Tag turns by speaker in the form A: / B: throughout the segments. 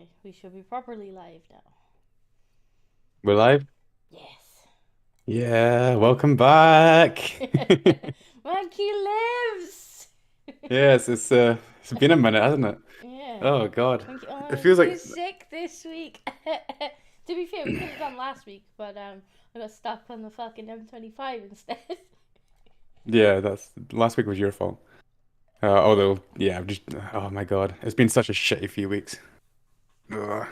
A: Okay, we should be properly live now.
B: We're live?
A: Yes.
B: Yeah, welcome back.
A: Monkey lives!
B: Yes, it's been a minute, hasn't it?
A: Yeah.
B: Oh God.
A: Monkey,
B: It
A: oh,
B: feels like
A: he's sick this week. To be fair, we could have done last week, but I got stuck on the fucking M25 instead.
B: yeah, that's last week was your fault. Although, yeah, I've just oh my God. It's been such a shitty few weeks. Ugh.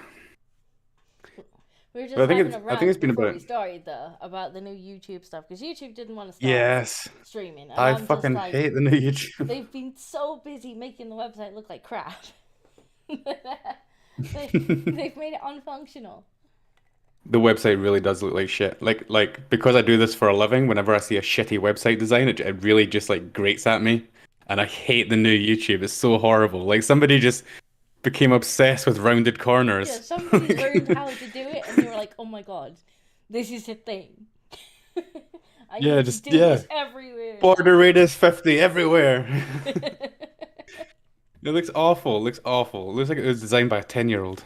A: We were
B: But
A: just having a
B: I think
A: rant
B: it's been
A: before
B: about
A: we started, though, about the new YouTube stuff, because YouTube didn't want to start
B: yes.
A: streaming, and
B: I
A: I'm just
B: fucking
A: like,
B: hate the new YouTube.
A: they've been so busy making the website look like crap. They've made it unfunctional.
B: The website really does look like shit. Like because I do this for a living, whenever I see a shitty website design, it really just like grates at me. And I hate the new YouTube. It's so horrible. Like somebody just became obsessed with rounded
A: Yeah,
B: corners.
A: somebody learned how to do it, and they were like, "Oh my god, this is a thing. I
B: Yeah,
A: need to
B: just
A: do
B: yeah.
A: this everywhere
B: Border
A: now."
B: radius 50 everywhere. It looks awful. It looks awful. It looks like it was designed by a 10-year-old.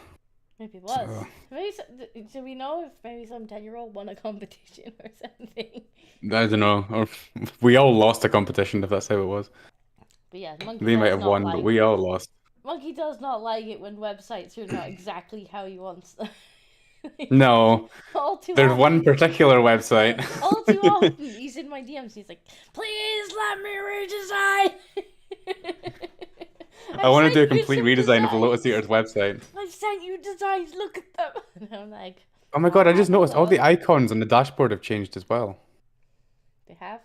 A: Maybe it was.
B: So,
A: Maybe do we know if maybe some 10-year-old won a competition or something?
B: I don't know. Or we all lost a competition if that's how it was.
A: But yeah, Monkey
B: They might
A: does
B: have
A: not
B: won, but
A: like
B: we all lost.
A: Monkey does not like it when websites are not exactly how he wants them.
B: No,
A: All too
B: there's one
A: often.
B: particular
A: Yeah,
B: website.
A: all too often he's in my DMs. He's like, "Please let me redesign."
B: I
A: I've
B: want to
A: sent
B: do a
A: you
B: complete
A: some
B: redesign of the Lotus
A: designs.
B: Eaters website.
A: I've sent you designs. Look at them. And I'm like,
B: Oh my God,
A: I'll
B: I just
A: have a
B: noticed all the
A: look.
B: icons on the dashboard have changed as well.
A: They have.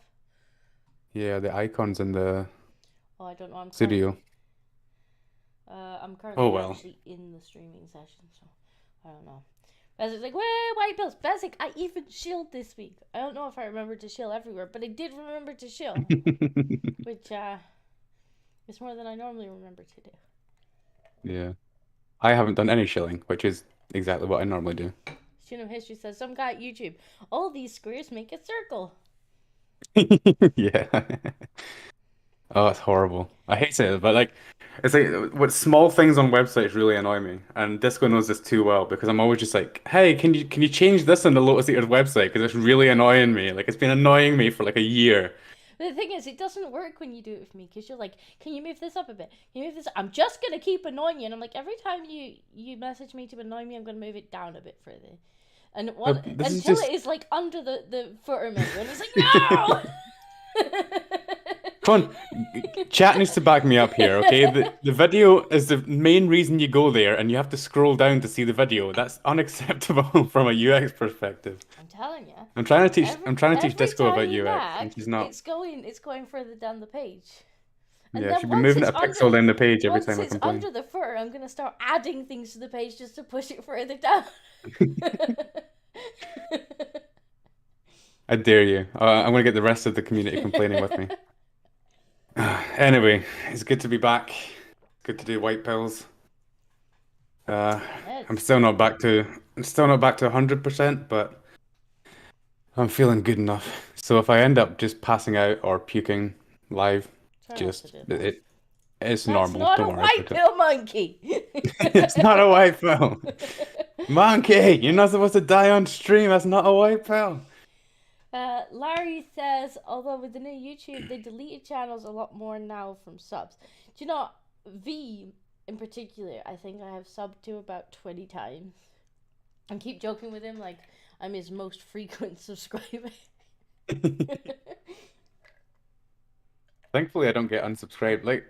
B: Yeah, the icons in the
A: Oh, I don't know.
B: studio.
A: I'm
B: Oh
A: currently
B: well.
A: actually in the streaming session, so I don't know. Bezik's like, "Where white pills?" Bezik, I even shilled this week. I don't know if I remembered to shill everywhere, but I did remember to shill, which is more than I normally remember to do.
B: Yeah. I haven't done any shilling, which is exactly what I normally do.
A: Student of History says, "Some guy at YouTube, all these squares make a circle."
B: Yeah. Oh, it's horrible. I hate saying it, but like, it's like what small things on websites really annoy me, and Disco knows this too well because I'm always just like, "Hey, can you change this on the Lotus Eaters website? Because it's really annoying me. Like, it's been annoying me for like a year."
A: But the thing is, it doesn't work when you do it with me because you're like, "Can you move this up a bit? Can you move this?" I'm just gonna keep annoying you, and I'm like, every time you message me to annoy me, I'm gonna move it down a bit further, and one
B: But this is
A: until it
B: just
A: is like under the footer menu, and it's like, no.
B: come on. Chat needs to back me up here, okay? The video is the main reason you go there, and you have to scroll down to see the video. That's unacceptable from a UX perspective.
A: I'm telling you,
B: I'm trying to teach
A: every
B: Disco
A: time
B: about
A: you
B: UX, and
A: nag,
B: she's not.
A: it's going further down the page. And
B: Yeah,
A: then
B: she'll be moving it a pixel down the page every
A: once
B: time I
A: it's
B: complain.
A: under the fur, I'm gonna start adding things to the page just to push it further down.
B: I dare you. I'm gonna get the rest of the community complaining with me. Anyway, it's good to be back. Good to do white pills. Uh, I'm
A: Yes.
B: still not back to I'm still not back to 100%, but I'm feeling good enough. So if I end up just passing out or puking live,
A: Try not to
B: just
A: do that.
B: it's
A: That's
B: normal.
A: not a
B: Don't worry
A: white
B: about it.
A: pill monkey.
B: It's not a white pill. Monkey, you're not supposed to die on stream. That's not a white pill.
A: Larry says, although with the new YouTube, they deleted channels a lot more now from subs. Do you know, V in particular, I think I have subbed to about 20 times. I keep joking with him like I'm his most frequent subscriber.
B: Thankfully, I don't get unsubscribed. Like,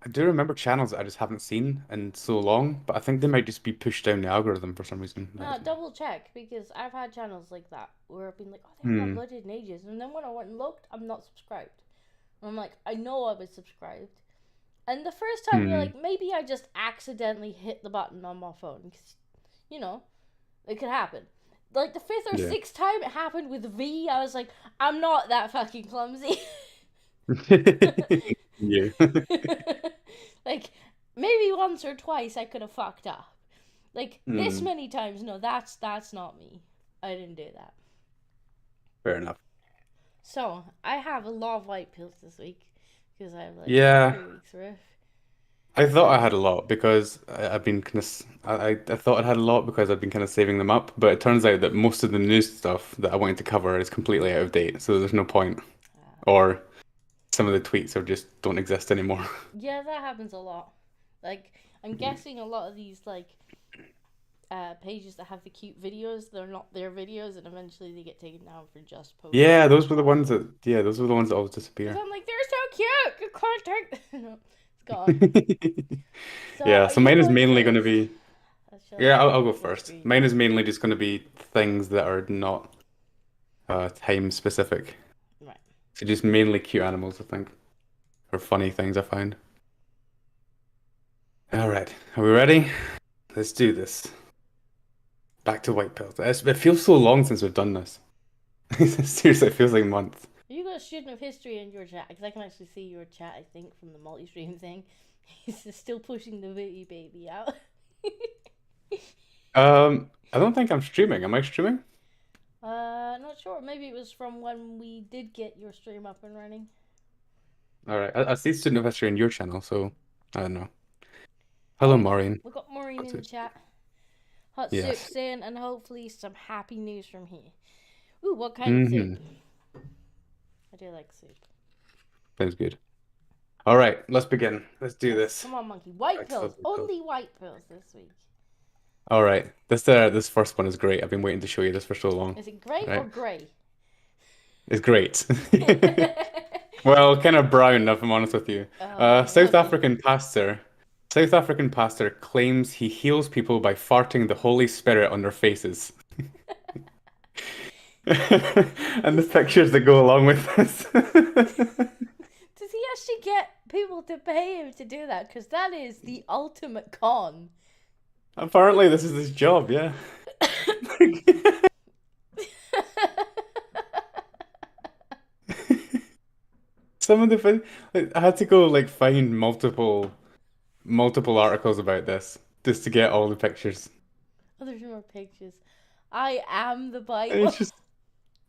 B: I do remember channels that I just haven't seen in so long, but I think they might just be pushed down the algorithm for some reason. I don't know.
A: Double check because I've had channels like that where I've been like, oh, they haven't
B: Hmm.
A: uploaded in ages, and then when I went and looked, I'm not subscribed. And I'm like, I know I was subscribed. And the first time you're
B: Hmm.
A: like, maybe I just accidentally hit the button on my phone because, you know, it could happen. Like the fifth or
B: Yeah.
A: sixth time it happened with V, I was like, I'm not that fucking clumsy.
B: Yeah.
A: Like maybe once or twice I could have fucked up. Like this
B: Hmm.
A: many times, no, that's not me. I didn't do that.
B: Fair enough.
A: So I have a lot of white pills this week because I have like
B: Yeah.
A: 3 weeks worth.
B: I thought I had a lot because I've been kind of I thought I had a lot because I've been kind of saving them up, but it turns out that most of the news stuff that I wanted to cover is completely out of date, so there's no point. Or some of the tweets are just don't exist anymore.
A: Yeah, that happens a lot. Like, I'm guessing a lot of these like pages that have the cute videos, they're not their videos, and eventually they get taken down for just posting
B: Yeah, those were the
A: stuff.
B: ones that yeah, those were the ones that always
A: Because
B: disappear.
A: I'm like, they're so cute. You can't take. No, it's gone. So,
B: Yeah,
A: are
B: so
A: you
B: mine is
A: going
B: mainly going to
A: first?
B: be
A: Shall
B: yeah,
A: I
B: I'll
A: pull
B: go
A: up the
B: first.
A: screen?
B: Mine is mainly just going to be things that are not time specific.
A: Right.
B: So just mainly cute animals, I think, or funny things I find. All right, are we ready? Let's do this. Back to white pills. It feels so long since we've done this. Seriously, it feels like months.
A: You got a student of history in your chat because I can actually see your chat. I think from the multi-stream thing, he's still pushing the Booty Baby out.
B: I don't think I'm streaming. Am I streaming?
A: Not sure. Maybe it was from when we did get your stream up and running.
B: All right, I see student of history in your channel, so I don't know.
A: Oh,
B: Hello, Maureen.
A: we got Maureen
B: What's
A: in the
B: it?
A: chat. Hot soup
B: Yes.
A: saying, and hopefully some happy news from here. Ooh, what kind of soup?
B: Mm-hmm.
A: I do like soup.
B: Sounds good. All right, let's begin. Let's do this.
A: Come on, monkey. White
B: Back to
A: pills.
B: those white pills.
A: Only white pills this week.
B: All right, this first one is great. I've been waiting to show you this for so long.
A: Is it grey or
B: Right,
A: grey?
B: it's great. Well, kind of brown, if I'm honest with you. South
A: Okay.
B: African pastor. South African pastor claims he heals people by farting the Holy Spirit on their faces. And the pictures that go along with this.
A: Does he actually get people to pay him to do that? Because that is the ultimate con.
B: Apparently, this is his job, yeah. Some of the like, I had to go like find multiple articles about this just to get all the pictures.
A: Oh, there's more pictures. I am the
B: And
A: Bible.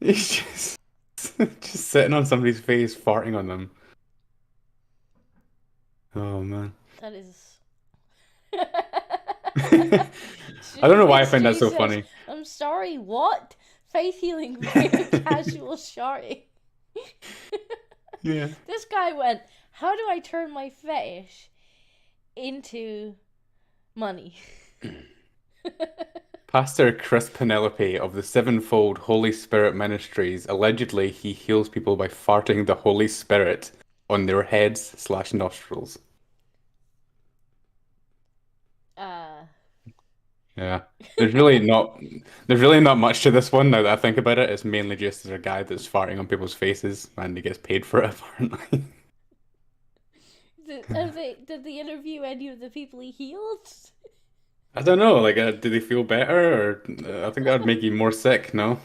B: he's just just sitting on somebody's face, farting on them. Oh man.
A: That is.
B: I don't
A: Student
B: know
A: of
B: why I find that
A: history
B: so
A: says,
B: funny.
A: I'm sorry, what? Faith healing via casual sharting.
B: Yeah.
A: This guy went, how do I turn my fetish into money?
B: Pastor Chris Penelope of the Sevenfold Holy Spirit Ministries allegedly he heals people by farting the Holy Spirit on their heads/nostrils.
A: uh,
B: Yeah. There's really not much to this one now that I think about it. It's mainly just a guy that's farting on people's faces and he gets paid for it apparently.
A: did they interview any of the people he healed?
B: I don't know, like do they feel better or I think that would make you more sick, no?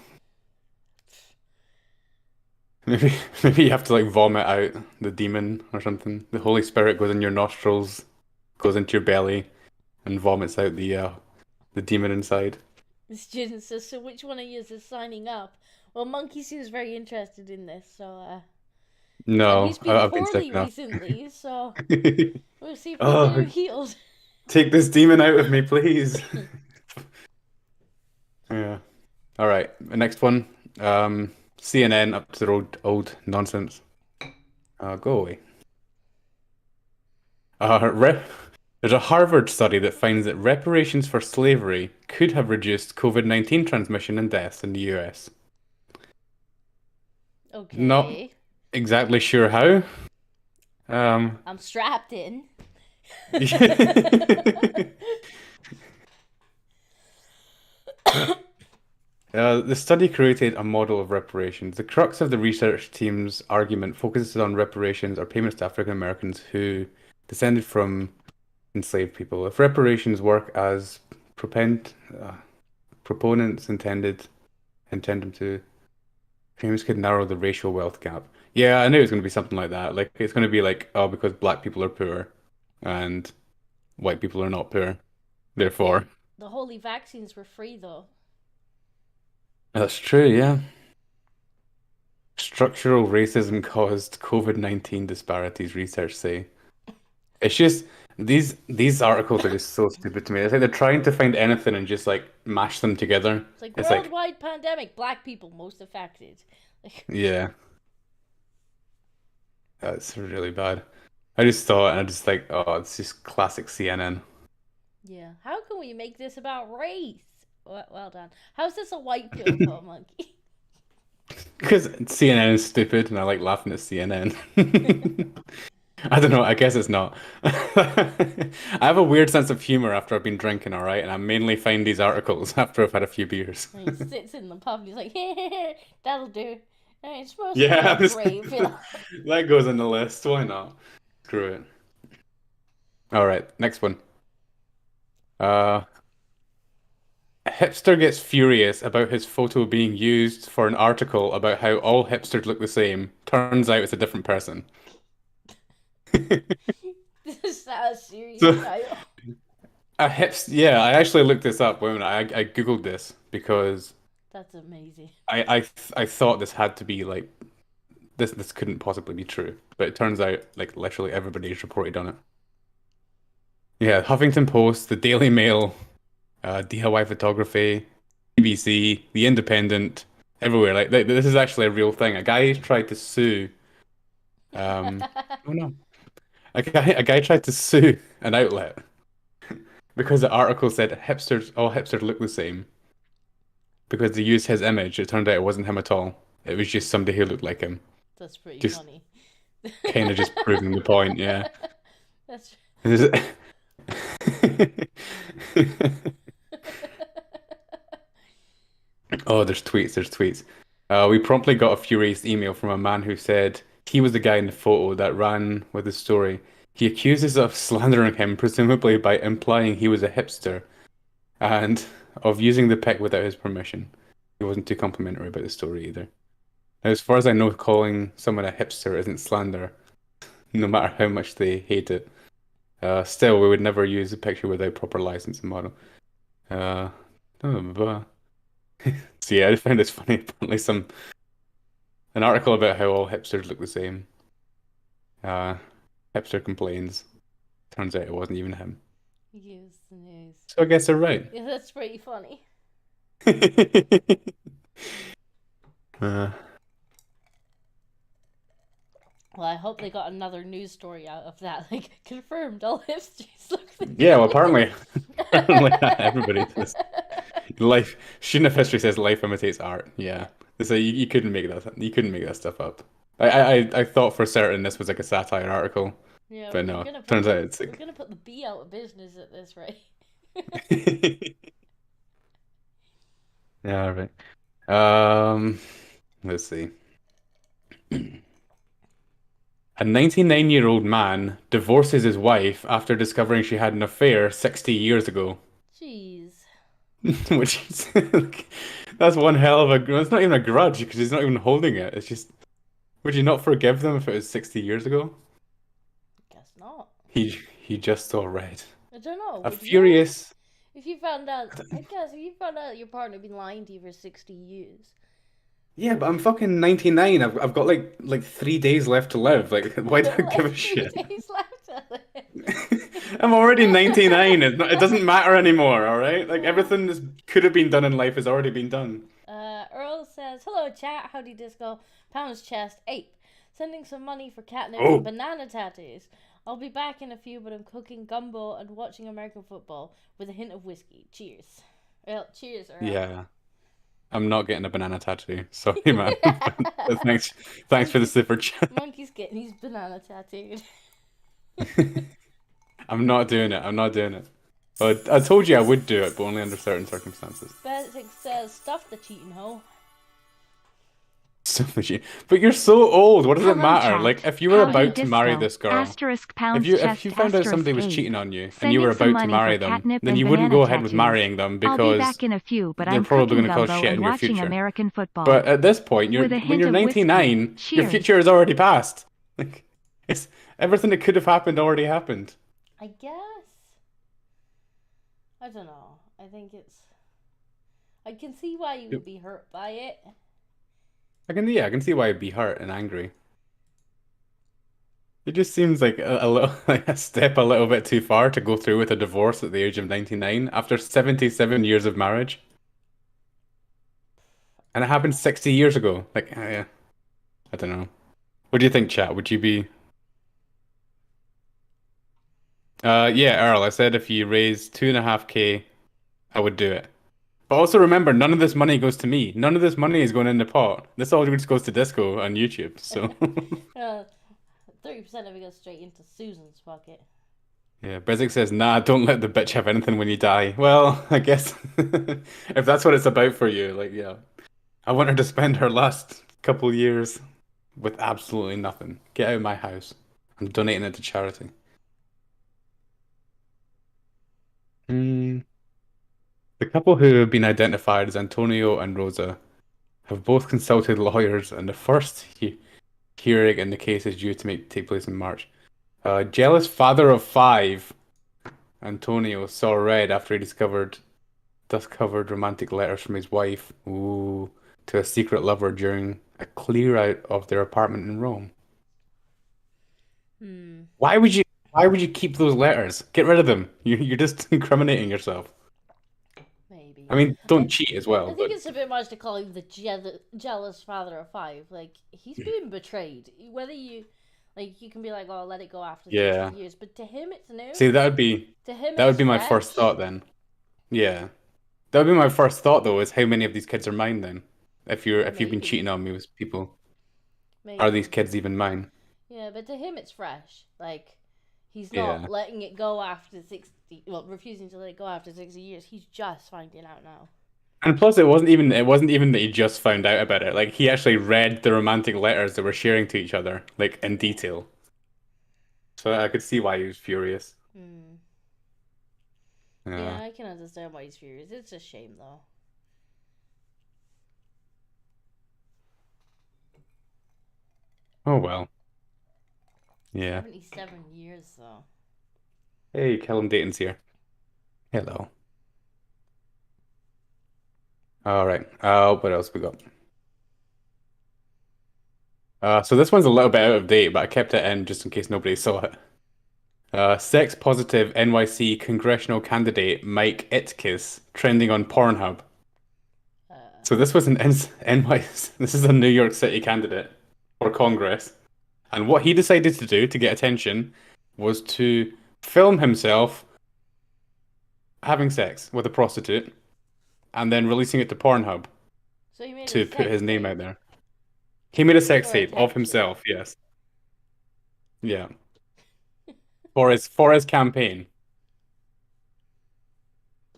B: Maybe maybe you have to like vomit out the demon or something. The Holy Spirit goes in your nostrils, goes into your belly and vomits out the demon inside.
A: The student says, so which one of you is signing up? Well, Monkey seems very interested in this, so, and
B: No,
A: he's been
B: I've been sick
A: poorly
B: enough.
A: recently, so we'll see if we can get him
B: Oh,
A: healed.
B: take this demon out of me, please. Yeah. All right. The next one. CNN up to their old nonsense. Go away. Rep There's a Harvard study that finds that reparations for slavery could have reduced COVID-19 transmission and deaths in the US. Not
A: Okay.
B: exactly sure how. Um,
A: I'm strapped in.
B: The study created a model of reparations. The crux of the research team's argument focuses on reparations or payments to African Americans who descended from enslaved people. If reparations work as propend, proponents intend them to, payments could narrow the racial wealth gap. Yeah, I knew it was going to be something like that. Like it's going to be like, oh, because black people are poor and white people are not poor,
A: Yeah,
B: therefore.
A: the holy vaccines were free though.
B: That's true, yeah. Structural racism caused COVID-19 disparities, research say. It's just, These articles are just so stupid to me. It's like they're trying to find anything and just like mash them together.
A: It's like
B: It's like,
A: worldwide pandemic, black people most affected. Like,
B: yeah, that's really bad. I just thought, and I just like, oh, it's just classic CNN.
A: yeah. How can we make this about race? Well done. How's this a white pill for a monkey?
B: Because CNN is stupid, and I like laughing at CNN. I don't know. I guess it's not. I have a weird sense of humor after I've been drinking, all right, and I mainly find these articles after I've had a few beers.
A: And he sits in the pub and he's like, that'll do. And it's supposed to be
B: Yeah,
A: a brave, you know.
B: that goes on the list. Why not? Screw it. All right, next one. Uh, a hipster gets furious about his photo being used for an article about how all hipsters look the same. Turns out it's a different person.
A: This is a serious
B: So
A: title.
B: a hipster, yeah, I actually looked this up. Wait a minute, I Googled this because
A: That's amazing.
B: I thought this had to be like this couldn't possibly be true, but it turns out like literally everybody's reported on it. Yeah, Huffington Post, the Daily Mail, DIY Photography, BBC, The Independent, everywhere. Like this is actually a real thing. A guy tried to sue. Oh no, a guy tried to sue an outlet because the article said all hipsters look the same because they used his image. It turned out it wasn't him at all. It was just somebody who looked like him.
A: That's pretty
B: Just
A: funny.
B: kind of just proving the point. Yeah.
A: That's
B: Oh, there's tweets. There's tweets. We promptly got a furious email from a man who said he was the guy in the photo that ran with the story. He accuses us of slandering him, presumably by implying he was a hipster and of using the pic without his permission. He wasn't too complimentary about the story either. Now, as far as I know, calling someone a hipster isn't slander, no matter how much they hate it. Still, we would never use a picture without proper license and model. Uh, blah, blah, blah. So yeah, I just found this funny. Apparently, an article about how all hipsters look the same. Uh, hipster complains. Turns out it wasn't even him.
A: use the news.
B: So I guess they're right.
A: Yeah, that's pretty funny.
B: Uh,
A: Well, I hope they got another news story out of that. Like, confirmed, all hipsters look the
B: yeah, well,
A: same.
B: apparently everybody does. Life, student of history says life imitates art. Yeah, so you couldn't make that. You couldn't make that stuff up. I thought for certain this was like a satire article,
A: Yeah,
B: but
A: we're
B: no.
A: gonna put
B: Turns out
A: the
B: it's
A: we're
B: like.
A: gonna put the bee out of business at this rate.
B: Yeah, right. Um, let's see. A 99-year-old man divorces his wife after discovering she had an affair 60 years ago.
A: Jeez.
B: Which is like, that's one hell of a. It's not even a grudge because he's not even holding it. It's just, would you not forgive them if it was 60 years ago?
A: Guess not.
B: He just saw red.
A: I don't know.
B: A
A: Would you?
B: furious.
A: If you found out, I guess if you found out your partner had been lying to you for 60 years.
B: Yeah, but I'm fucking 99. I've got like 3 days left to live. Like, why do I give
A: Like
B: a
A: 3
B: shit?
A: days left to live.
B: I'm already 99. It doesn't matter anymore, all right? Like everything that could have been done in life has already been done.
A: Earl says, hello chat, howdy disco, pounds chest, ape. Sending some money for catnip and
B: Oh,
A: banana tattoos. I'll be back in a few, but I'm cooking gumbo and watching American football with a hint of whiskey. Cheers. Well, cheers, Earl.
B: yeah. I'm not getting a banana tattoo. Sorry, man. But thanks for the super chat.
A: Monkey's getting his banana tattooed.
B: I'm not doing it. I'm not doing it. But I told you I would do it, but only under certain circumstances.
A: Benedict says, stuff the cheating hoe.
B: So much. But you're so old. What does it
C: Hello,
B: matter?
C: chat.
B: Like, if you were
C: Howdy
B: about to marry
C: disco.
B: this girl,
C: Asterisk
B: if
C: pounds
B: you
C: chest
B: found out somebody
C: asterisk
B: was
C: ape.
B: cheating on you and you
C: Sending
B: were
C: some
B: about to
C: money
B: marry
C: for
B: them,
C: catnip
B: then
C: and
B: you wouldn't
C: banana
B: go ahead with
C: tattoos.
B: marrying them
C: I'll be
B: because
C: back in a few, but
B: they're
C: I'm
B: probably
C: cooking
B: going to cause
C: gumbo
B: shit
C: and
B: in your
C: watching
B: future.
C: American football
B: But at this point,
C: with a
B: when
C: hint
B: you're
C: of whiskey.
B: 99, your
C: Cheers.
B: future is already past. Like, it's everything that could have happened already happened.
A: I guess. I don't know. I think it's. I can see why you would be hurt by it.
B: I can see why I'd be hurt and angry. It just seems like a little like a step a little bit too far to go through with a divorce at the age of 99 after 77 years of marriage. And it happened 60 years ago. Like, yeah, I don't know. What do you think, chat? Would you be yeah, Earl, I said if you raise 2.5K, I would do it. But also remember, none of this money goes to me. None of this money is going in the pot. This all just goes to Disco on YouTube. So
A: 30% of it goes straight into Susan's pocket.
B: yeah, Bezic says, nah, don't let the bitch have anything when you die. Well, I guess if that's what it's about for you, like, yeah. I want her to spend her last couple years with absolutely nothing. Get out of my house. I'm donating it to charity. Hmm. The couple who have been identified as Antonio and Rosa have both consulted lawyers, and the first hearing in the case is due to take place in March. Jealous father of five, Antonio saw red after he discovered romantic letters from his wife, ooh, to a secret lover during a clear out of their apartment in Rome.
A: Hmm.
B: Why would you why would you keep those letters? Get rid of them. You're just incriminating yourself. I
A: Maybe.
B: mean,
A: I,
B: don't cheat as well,
A: I think
B: but
A: it's a bit much to call him the jealous father of five. Like, he's being betrayed. Whether you, like, you can be like, oh, let it go after 60
B: yeah.
A: years. But to him, it's new.
B: See, that would be
A: To him,
B: that would
A: it's
B: be my first
A: fresh.
B: thought then. Yeah. That would be my first thought though, is how many of these kids are mine then? If you've been cheating
A: Maybe.
B: on me with people, are these
A: Maybe.
B: kids even mine?
A: Yeah, but to him, it's fresh. Like, he's not
B: Yeah.
A: letting it go after 60, well, refusing to let it go after 60 years. He's just finding out now.
B: And plus it wasn't even that he just found out about it. Like he actually read the romantic letters that we're sharing to each other, like in
A: Yeah.
B: detail. So I could see why he was furious.
A: Hmm. Yeah,
B: Yeah.
A: I can understand why he's furious. It's a shame, though.
B: Oh well. Yeah.
A: 77 years, though.
B: Hey, Callum Dayton's here. Hello. All right. What else we got? So this one's a little bit out of date, but I kept it in just in case nobody saw it. Sex positive NYC congressional candidate Mike Itkis trending on Pornhub.
A: Uh,
B: So this was an NYC, this is a New York City candidate for Congress. And what he decided to do to get attention was to film himself having sex with a prostitute and then releasing it to Pornhub
A: so he made a
B: to put
A: sex
B: his name out
A: tape
B: there. He made a sex
A: for
B: tape of
A: attention.
B: himself, yes. Yeah. For his campaign.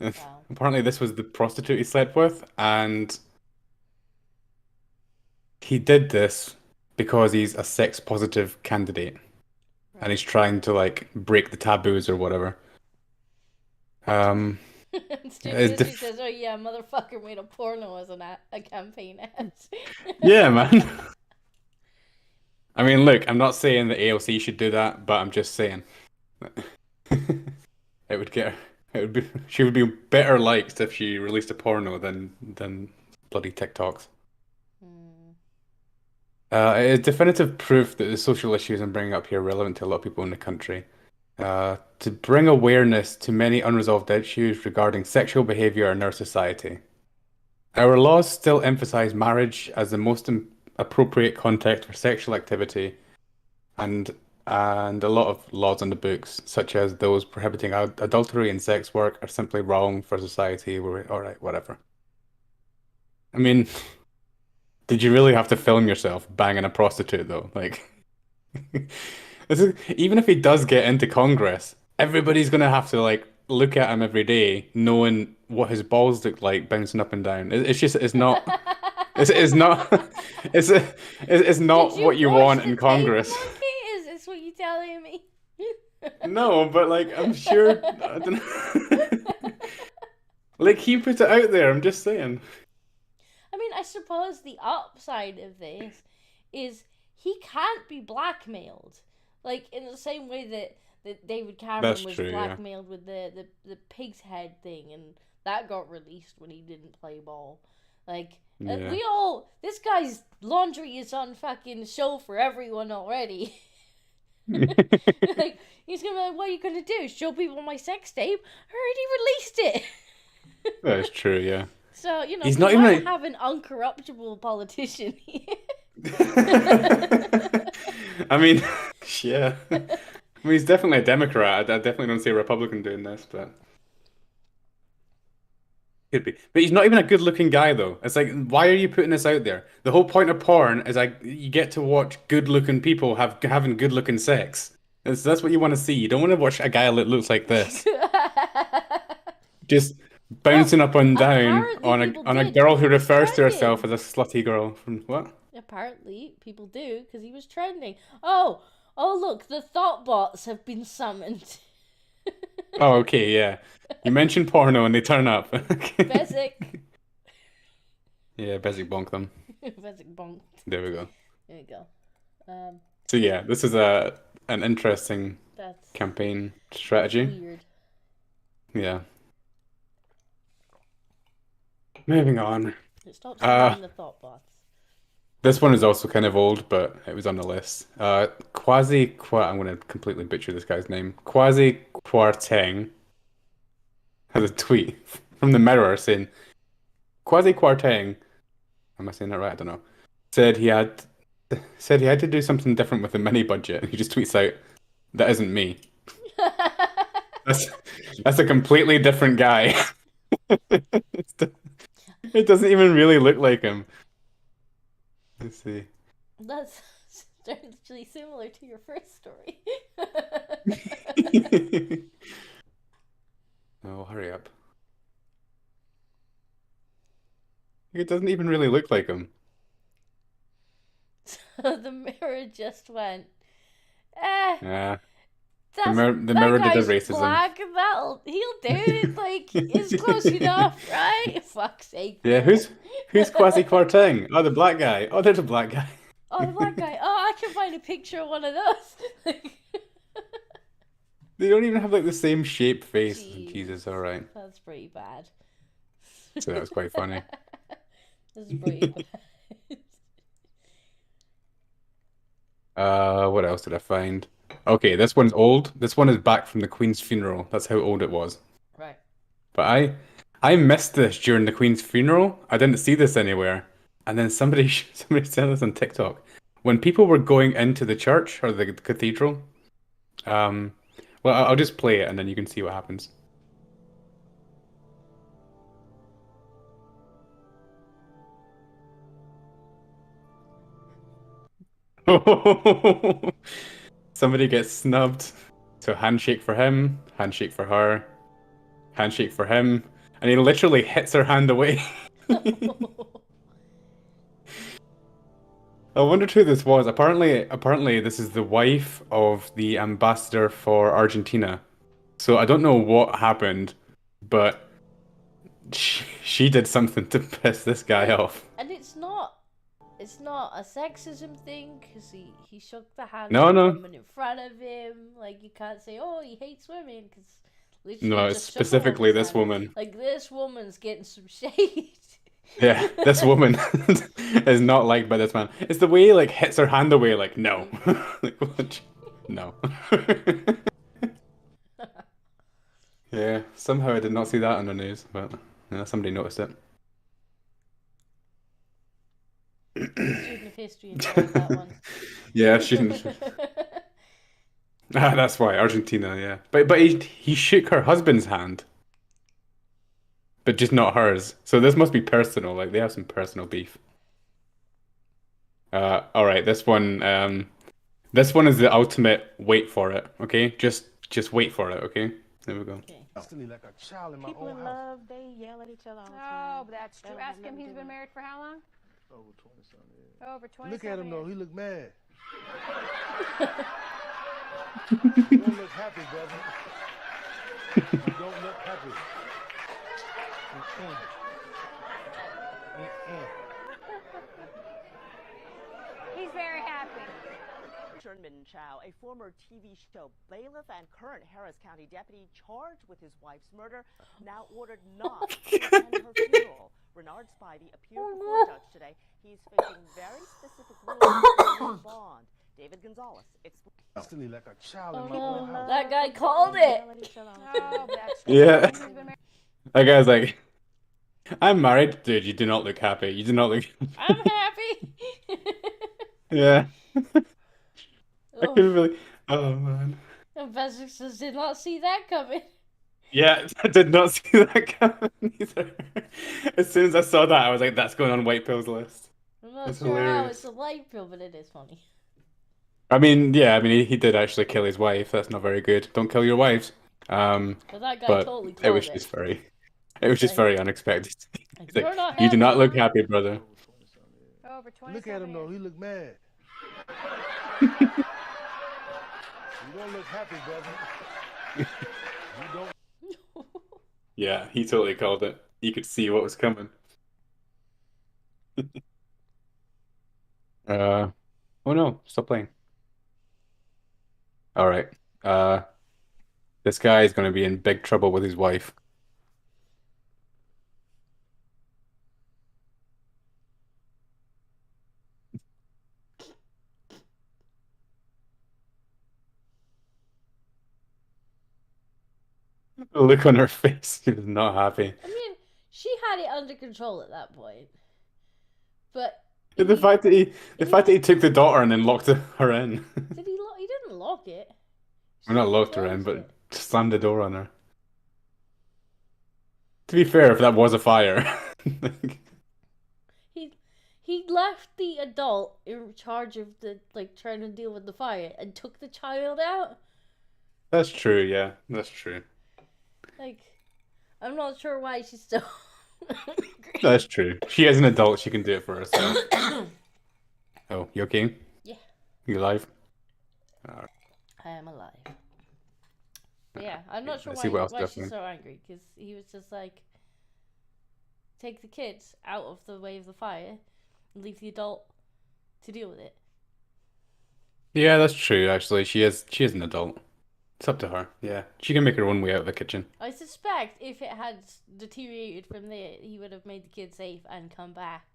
A: Wow.
B: Apparently this was the prostitute he slept with, and he did this because he's a sex positive candidate and he's
A: Right.
B: trying to like break the taboos or whatever. Um,
A: And Stu
B: it's
A: Busy
B: diff
A: says, oh, yeah, motherfucker made a porno as a campaign ad.
B: yeah, man. I mean, look, I'm not saying the ALC should do that, but I'm just saying it would get it would be she would be better liked if she released a porno than bloody TikToks.
A: Hmm.
B: It's definitive proof that the social issues I'm bringing up here are relevant to a lot of people in the country. To bring awareness to many unresolved issues regarding sexual behavior in our society. Our laws still emphasize marriage as the most appropriate context for sexual activity, and a lot of laws on the books, such as those prohibiting adultery and sex work, are simply wrong for society. All right, whatever. I mean, did you really have to film yourself banging a prostitute though? Like, even if he does get into Congress, everybody's gonna have to like look at him every day, knowing what his balls look like bouncing up and down. It's just it's not. It's not. It's it's
A: Did
B: not
A: you
B: what you
A: watch
B: want
A: the
B: in
A: tape,
B: Congress.
A: Monkey? Is this what you're telling me?
B: No, but like I'm sure. I don't know. Like he put it out there. I'm just saying.
A: I mean, I suppose the upside of this is he can't be blackmailed. Like, in the same way that David Cameron
B: That's
A: was
B: true. Yeah.
A: blackmailed with the pig's head thing, and that got released when he didn't play ball. Like,
B: Yeah.
A: this guy's laundry is on fucking show for everyone already. Like, he's gonna be like, what are you gonna do? Show people my sex tape? I already released it.
B: That is true, yeah.
A: So, you know,
B: He's
A: we
B: not even
A: might
B: like.
A: have an uncorruptible politician here.
B: I mean, yeah. I mean, he's definitely a Democrat. I definitely don't see a Republican doing this, but could be. But he's not even a good-looking guy, though. It's like, why are you putting this out there? The whole point of porn is like you get to watch good-looking people having good-looking sex. That's what you want to see. You don't want to watch a guy that looks like this, just
A: Well,
B: bouncing up and down
A: apparently
B: on a
A: people
B: on a
A: did 'cause
B: girl
A: he
B: who
A: was
B: refers to herself
A: trending.
B: as a slutty girl from what?
A: Apparently, people do because he was trending. Oh, look, the thought bots have been summoned.
B: Oh, okay, yeah. You mentioned porno and they turn up.
A: Bezic.
B: Yeah, basic bonk them.
A: Bezic bonked.
B: There we go.
A: There you go. Um,
B: So yeah, this is a an interesting
A: that's
B: campaign strategy.
A: weird.
B: Yeah. Moving on.
A: Stop
B: Uh,
A: summoning the thought bots.
B: this one is also kind of old, but it was on the list. I'm gonna completely butcher this guy's name. Quasi Kwarteng has a tweet from the Mirror saying, Quasi Kwarteng, am I saying that right? I don't know. Said he had said he had to do something different with the mini budget. He just tweets out, "That isn't me." That's that's a completely different guy. It doesn't even really look like him. Let's see.
A: That's strangely similar to your first story.
B: Oh, hurry up. It doesn't even really look like him.
A: So the Mirror just went, eh,
B: Yeah. The
A: that's
B: mirror
A: that
B: did the
A: guy's
B: racism.
A: black. He'll do it. Like, it's close enough, right? Fuck's sake.
B: Yeah, who's Kwasi Kwarteng? Oh, the black guy. Oh, there's a black guy.
A: Oh, the black guy. Oh, I can find a picture of one of those.
B: They don't even have like the same shape face.
A: Jeez.
B: Jesus, all right.
A: That's pretty bad.
B: So that was quite funny.
A: This is pretty bad.
B: What else did I find? Okay, this one's old. This one is back from the Queen's funeral. That's how old it was.
A: Right.
B: But I missed this during the Queen's funeral. I didn't see this anywhere. And then somebody sent this on TikTok. When people were going into the church or the cathedral, well, I'll just play it and then you can see what happens. Somebody gets snubbed. So handshake for him, handshake for her, handshake for him, and he literally hits her hand away. I wondered who this was. Apparently this is the wife of the ambassador for Argentina. So I don't know what happened, but she did something to piss this guy off.
A: And it's not a sexism thing because he shook the hand
B: No,
A: of the
B: no.
A: woman in front of him. Like, you can't say, oh, he hates women because
B: No, it's specifically this woman.
A: Like, this woman's getting some shade.
B: Yeah, this woman is not liked by this man. It's the way he like hits her hand away, like no, like what? No. Yeah, somehow I did not see that on the news, but yeah, somebody noticed it.
A: Student of history enjoyed that one.
B: Yeah, she didn't. Ah, that's why Argentina. Yeah, but he shook her husband's hand, but just not hers. So this must be personal. Like they have some personal beef. All right, this one is the ultimate. Wait for it, okay? Just wait for it, okay? There we go.
A: Okay.
C: Instantly like a child in my
D: People
C: own
D: in
C: house.
D: love, they yell at each other all the
E: Oh,
D: time.
E: but that's
D: That
E: true.
D: don't have
E: Ask him.
D: nothing
E: He's
D: to
E: been
D: do
E: married for how long?
C: Over 20-something years.
E: Over 20.
C: Look at him though. He look mad.
A: You
C: You don't look happy, brother. You don't look happy. Mm-mm. Mm-mm.
E: He's very happy.
F: Sherman Chow, a former TV show bailiff and current Harris County deputy charged with his wife's murder, now ordered not to attend her funeral. Renard Spivey appeared before a judge today. He's facing very specific rules on bond. David Gonzalez explains.
C: Silly like a child
A: Oh
C: in my own
A: no,
C: house.
A: that guy called it.
E: Oh, that's
B: Yeah. That guy's like, I'm married. Dude, you do not look happy. You do not look.
A: I'm happy.
B: Yeah. I
A: Oh,
B: couldn't really. Oh man.
A: Investors did not see that coming.
B: Yeah, I did not see that coming either. As soon as I saw that, I was like, that's going on White Pill's list.
A: I'm not
B: That's
A: sure how
B: hilarious.
A: it's a light pill, but it is funny.
B: I mean, yeah, I mean, he did actually kill his wife. That's not very good. Don't kill your wives.
A: But that guy
B: But
A: totally
B: it
A: called
B: was
A: it.
B: just very, it was just
A: Like-
B: very unexpected.
A: Like,
B: He's like,
A: you're not
B: you do not
A: happy,
B: look
A: huh?"
B: happy, brother.
E: over 20
C: Look at him though, he look mad. You don't look happy, brother. You don't.
B: Yeah, he totally called it. He could see what was coming. Oh no, stop playing. All right. This guy is going to be in big trouble with his wife. The look on her face, she was not happy.
A: I mean, she had it under control at that point. But
B: The fact that he took the daughter and then locked her in.
A: did he lock? He didn't lock it.
B: Well, not
A: She
B: locked her in,
A: closed
B: but
A: it.
B: slammed the door on her. To be fair, if that was a fire,
A: He left the adult in charge of the trying to deal with the fire and took the child out.
B: that's true. Yeah, that's true.
A: Like, I'm not sure why she's still.
B: That's true. She is an adult. She can do it for herself. Oh, you okay?
A: Yeah.
B: You alive?
A: I am alive. But yeah, I'm not sure
B: Let's see what else
A: why
B: definitely.
A: she's so angry, because he was just like, take the kids out of the way of the fire and leave the adult to deal with it.
B: Yeah, that's true. Actually, she is an adult. It's up to her. Yeah, she can make her own way out of the kitchen.
A: I suspect if it had deteriorated from there, he would have made the kids safe and come back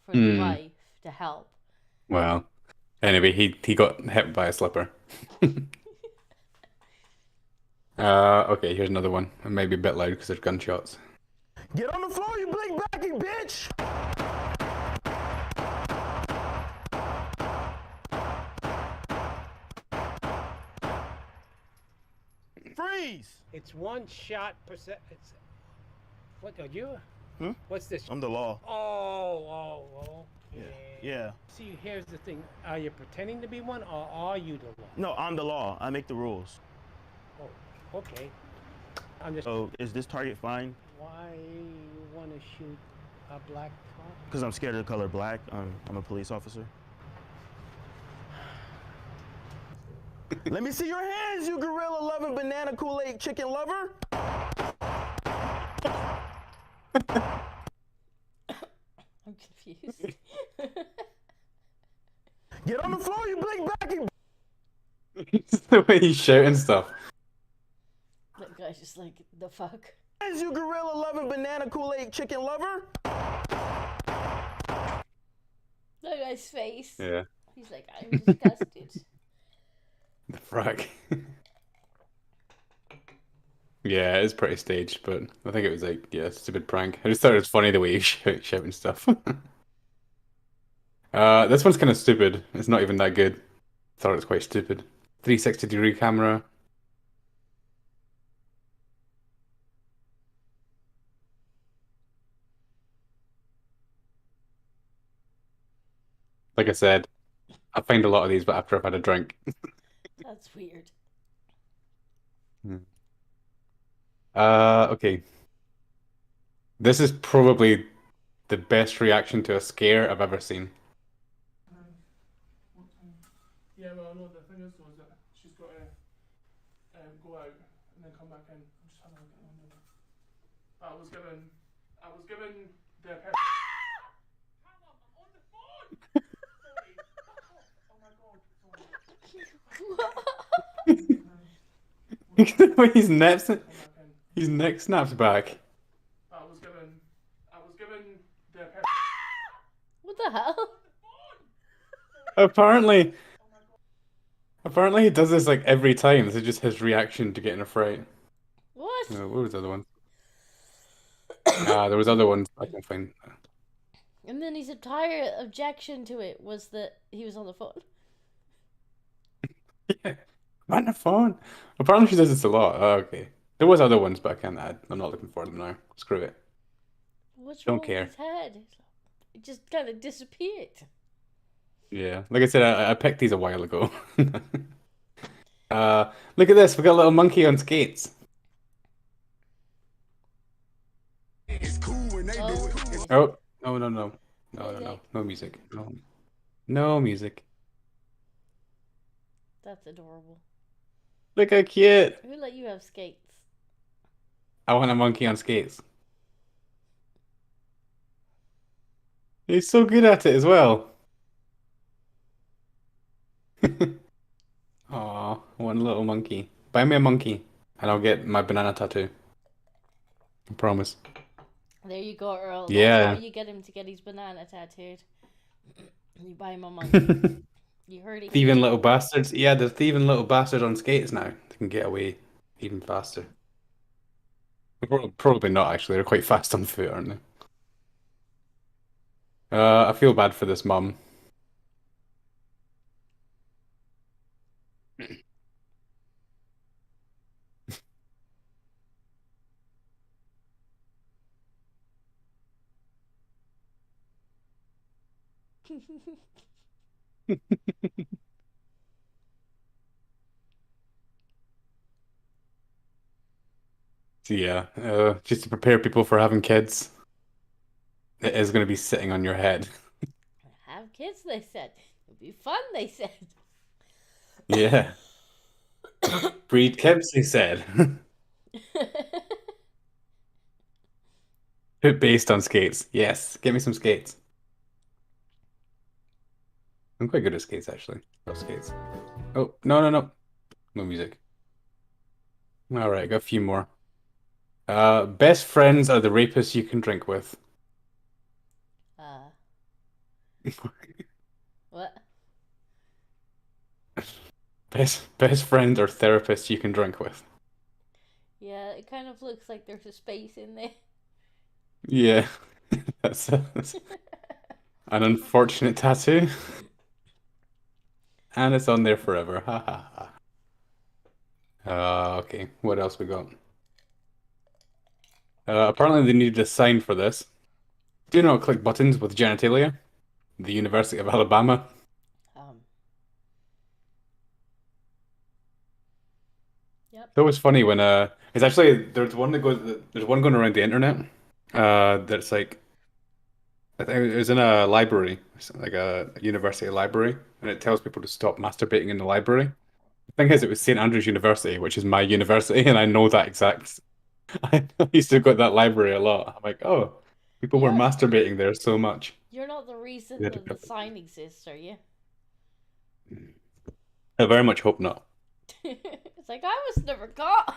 A: for the
B: Hmm.
A: wife to help.
B: Well, anyway, he got hit by a slipper. Okay, here's another one. It may be a bit loud because there's gunshots.
C: Get on the floor, you blink backing bitch! Freeze!
D: It's one shot per se. It's what are you?
G: Hmm?
D: What's this?
G: I'm the law.
D: Oh,
G: Yeah.
D: okay.
G: Yeah.
D: See, here's the thing. Are you pretending to be one, or are you the law?
G: No, I'm the law. I make the rules.
D: Oh, okay. I'm just.
G: So is this target fine?
D: Why you want to shoot a black car?
G: Because I'm scared of the color black. I'm a police officer.
C: Let me see your hands, you gorilla loving banana Kool-Aid chicken lover!
A: I'm confused.
C: Get on the floor, you blink backing
B: The way he's shouting stuff.
A: That guy's just like, the fuck?
C: hands, you gorilla loving banana Kool-Aid chicken lover!
A: That guy's face.
B: Yeah.
A: He's like, I'm disgusted.
B: The frack. Yeah, it's pretty staged, but I think it was like, yeah, stupid prank. I just thought it was funny the way he shouting stuff. This one's kind of stupid. It's not even that good. Thought it was quite stupid. 360-degree camera. Like I said, I find a lot of these, but after I've had a drink.
A: That's weird.
B: Okay. This is probably the best reaction to a scare I've ever seen.
H: Yeah, well, no, the thing is, though, is that she's got to go out and then come back in. I'm just having a look at the window. I was given the person. Hang on, I'm on the phone! Sorry, fuck off. Oh my god, sorry.
B: The way his neck,
H: Come back in.
B: his neck snaps back.
H: I was given the person.
A: What the hell?
B: Apparently, Apparently he does this like every time. This is just his reaction to getting a fright.
A: What?
B: What was the other one? There was other ones I can find.
A: And then his entire objection to it was that he was on the phone.
B: Yeah, I'm on the phone. Apparently she does this a lot. Oh, okay. There was other ones, but I can't add. I'm not looking for them now. Screw it.
A: What's
B: Don't
A: wrong
B: care.
A: with his head? It just kind of disappeared.
B: Yeah, like I said, I picked these a while ago. Look at this. We got a little monkey on skates.
A: Oh,
B: Oh, no. No music. No. No music.
A: that's adorable.
B: Look how cute.
A: Who let you have skates?
B: I want a monkey on skates. He's so good at it as well. Aw, one little monkey. Buy me a monkey, and I'll get my banana tattoo. I promise.
A: There you go, Earl. That's
B: Yeah.
A: how you get him to get his banana tattooed. You buy him a monkey. You heard it.
B: Thieving little bastards. Yeah, the thieving little bastards on skates now. They can get away even faster. Probably not, actually. They're quite fast on foot, aren't they? I feel bad for this mum. So yeah, just to prepare people for having kids, it is going to be sitting on your head.
A: Have kids, they said. It'd be fun, they said.
B: Yeah. Breed kids, he said. Foot based on skates. Yes, get me some skates. I'm quite good at skates, actually. Love skates. Oh, no. No music. All right, got a few more. Best friends are the rapists you can drink with.
A: What?
B: Best friends or therapists you can drink with.
A: Yeah, it kind of looks like there's a space in there.
B: Yeah, that's an unfortunate tattoo. And it's on there forever. Ha ha ha. Okay, what else we got? Apparently they needed a sign for this. Do you know click buttons with genitalia? The University of Alabama.
A: Yep.
B: It was funny when it's actually there's one going around the internet. That's like I think it was in a library, like a university library, and it tells people to stop masturbating in the library. The thing is, it was St. Andrews University, which is my university, and I know that exact. I used to go to that library a lot. I'm like, oh, people were
A: Yeah.
B: masturbating there so much.
A: You're not the reason
B: Yeah,
A: that the
B: definitely.
A: sign exists, are you?
B: I very much hope not.
A: It's like, I was never caught.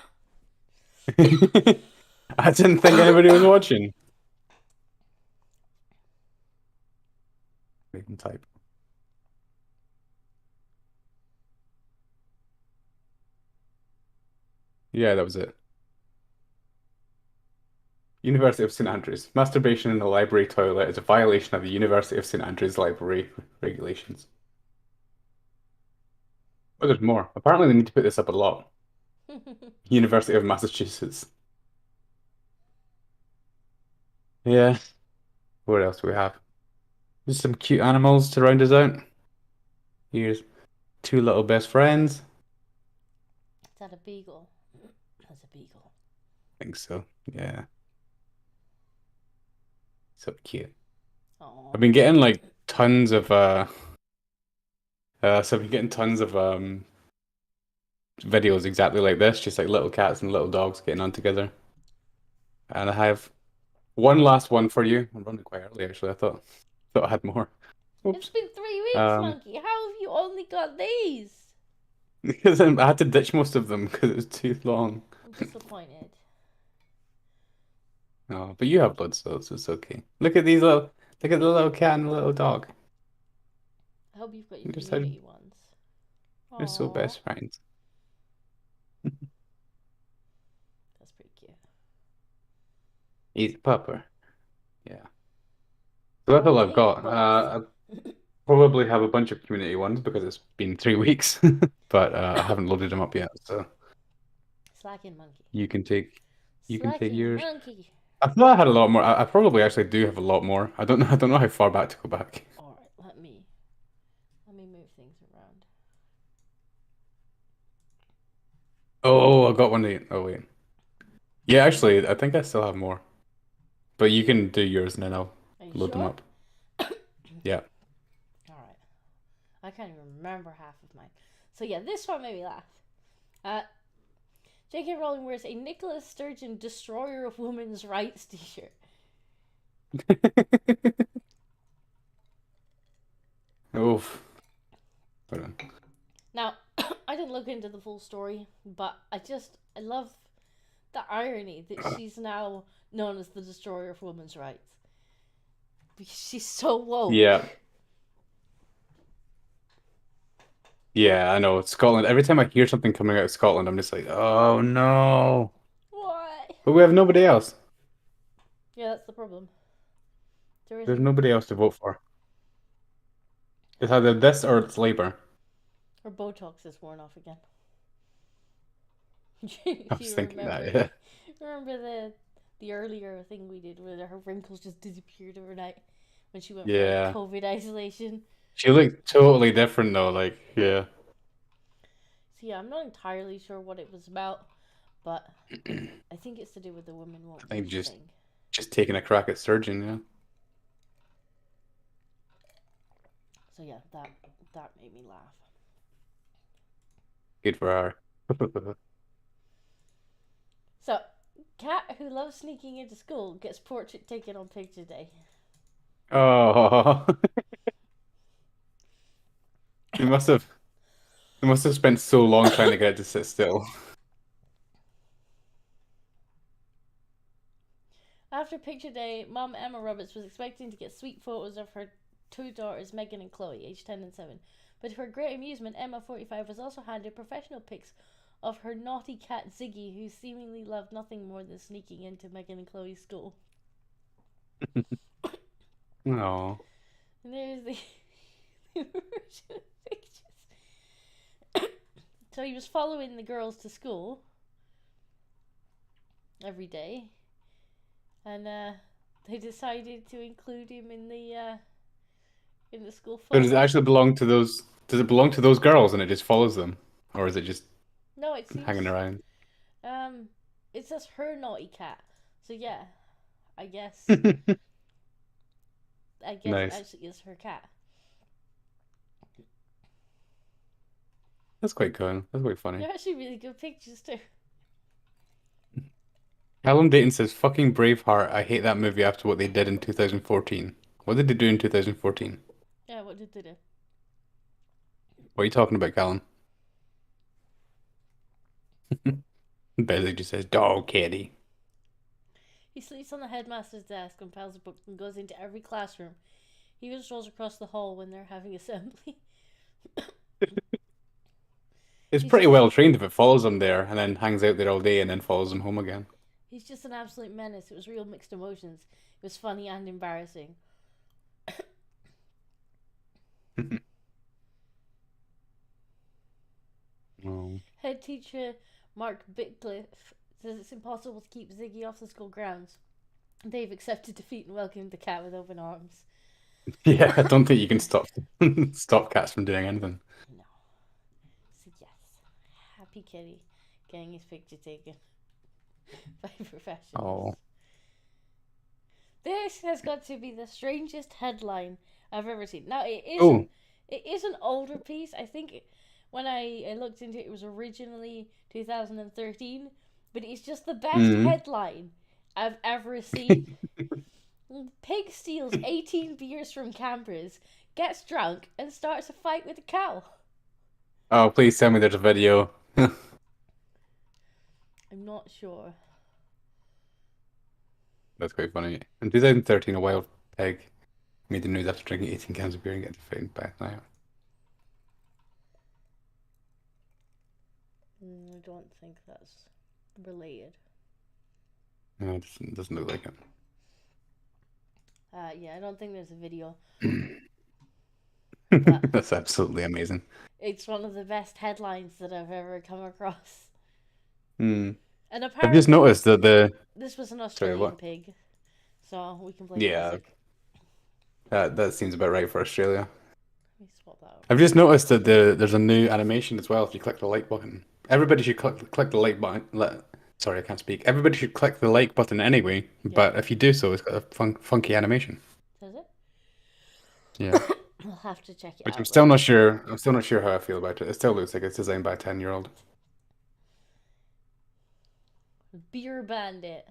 B: I didn't think anybody was watching. We can type. Yeah, that was it. University of St. Andrews. Masturbation in the library toilet is a violation of the University of St. Andrews library regulations. Oh, there's more. Apparently they need to put this up a lot. University of Massachusetts. Yeah. What else do we have? Just some cute animals to round us out. Here's two little best friends.
A: Is that a beagle? That's a beagle.
B: I think so. Yeah. So cute.
A: Aw.
B: I've been getting like tons of so I've been getting tons of videos exactly like this, just like little cats and little dogs getting on together. And I have one last one for you. I'm running quite early actually. I thought I had more.
A: It's
B: Oops.
A: been 3 weeks, Monkey. How have you only got these?
B: Because I had to ditch most of them because it was too long.
A: I'm disappointed.
B: Oh, but you have blood cells, it's okay. Look at the little cat and the little dog.
A: I hope you've got your
B: Just had-
A: community ones.
B: They're so
A: Aw,
B: best friends.
A: that's pretty cute.
B: He's a pupper. Yeah. So that's all I've
A: Pink
B: got.
A: books.
B: I probably have a bunch of community ones because it's been 3 weeks, but I haven't loaded them up yet. So
A: Slacking monkey.
B: you can take
A: Slacking
B: yours.
A: monkey.
B: I thought I had a lot more. I probably actually do have a lot more. I don't know. I don't know how far back to go back.
A: All right, let me move things around.
B: Oh, I got one. Oh wait. Yeah, actually, I think I still have more. But you can do yours and then I'll
A: Are you
B: load them
A: sure?
B: up. Yeah.
A: All right. I can't even remember half of mine. So yeah, this one made me laugh. J.K. Rowling wears a Nicholas Sturgeon Destroyer of Women's Rights t-shirt.
B: Oof. Hold on.
A: Now, I didn't look into the full story, but I love the irony that she's now known as the Destroyer of Women's Rights. Because she's so woke.
B: Yeah. Yeah, I know. Scotland. Every time I hear something coming out of Scotland, I'm just like, oh no.
A: Why?
B: But we have nobody else.
A: Yeah, that's the problem. There
B: There's
A: isn't.
B: nobody else to vote for. It's either this or it's Labour.
A: Her Botox is worn off again.
B: I was thinking that, yeah.
A: Remember the earlier thing we did where her wrinkles just disappeared overnight when she went
B: Yeah.
A: for like, COVID isolation?
B: She looked totally different though, like, yeah.
A: So yeah, I'm not entirely sure what it was about, but I think it's to do with the women won't
B: I think
A: vote
B: just-
A: thing.
B: Just taking a crack at Sturgeon, yeah.
A: So yeah, that made me laugh.
B: Good for her.
A: So, cat who loves sneaking into school gets portrait taken on picture day.
B: Oh. They must have spent so long trying to get it to sit still.
A: After picture day, mom Emma Roberts was expecting to get sweet photos of her two daughters, Megan and Chloe, aged 10 and 7. But to her great amusement, Emma, 45, was also handed professional pics of her naughty cat Ziggy, who seemingly loved nothing more than sneaking into Megan and Chloe's school.
B: Oh.
A: And there's the version of pictures. So he was following the girls to school every day, and they decided to include him in the school
B: So
A: photo.
B: does it actually belong to those? Does it belong to those girls and it just follows them, or is it just
A: No, it seems
B: hanging around?
A: It says her naughty cat. So yeah, I guess
B: Nice.
A: it actually is her cat.
B: That's quite cool. That's quite funny.
A: They're actually really good pictures too.
B: Callum Dayton says, "Fucking Braveheart. I hate that movie after what they did in 2014." What did they do in 2014?
A: Yeah, what did they do?
B: What are you talking about, Callum? Besley just says, "Dog kitty."
A: He sleeps on the headmaster's desk and piles a book and goes into every classroom. He even strolls across the hall when they're having assembly.
B: It's
A: He's
B: pretty
A: just-
B: well trained if it follows them there and then hangs out there all day and then follows them home again.
A: He's just an absolute menace. It was real mixed emotions. It was funny and embarrassing.
B: Oh.
A: Head teacher Mark Bitcliffe says it's impossible to keep Ziggy off the school grounds. They've accepted defeat and welcomed the cat with open arms.
B: Yeah, I don't think you can stop cats from doing anything.
A: No. So yes, happy kitty getting his picture taken by professionals.
B: Oh.
A: This has got to be the strangest headline I've ever seen. Now it
B: Oh.
A: is an older piece. I think when I looked into it, it was originally 2013, but it's just the best headline I've ever seen. Pig steals 18 beers from campers, gets drunk, and starts a fight with a cow.
B: Oh, please tell me there's a video.
A: I'm not sure.
B: That's quite funny. In 2013, a wild pig made the news after drinking 18 cans of beer and getting defeated by a lion.
A: I don't think that's related.
B: No, it doesn't look like it.
A: Yeah, I don't think there's a video. But
B: That's absolutely amazing.
A: it's one of the best headlines that I've ever come across.
B: Hmm.
A: And
B: I've
A: apparently,
B: just noticed that
A: this was an
B: Sorry,
A: Australian
B: what?
A: pig, so we can blame
B: Yeah,
A: music.
B: that seems about right for Australia.
A: Let me swap that out.
B: I've just noticed that there's a new animation as well if you click the like button. Everybody should click the like button. Sorry, I can't speak. Everybody should click the like button anyway, but if you do so, it's got a funky animation.
A: Does it?
B: Yeah.
A: I'll have to check it
B: Which
A: out.
B: I'm still not sure. I'm still not sure how I feel about it. It still looks like it's designed by a 10-year-old.
A: Beer Bandit.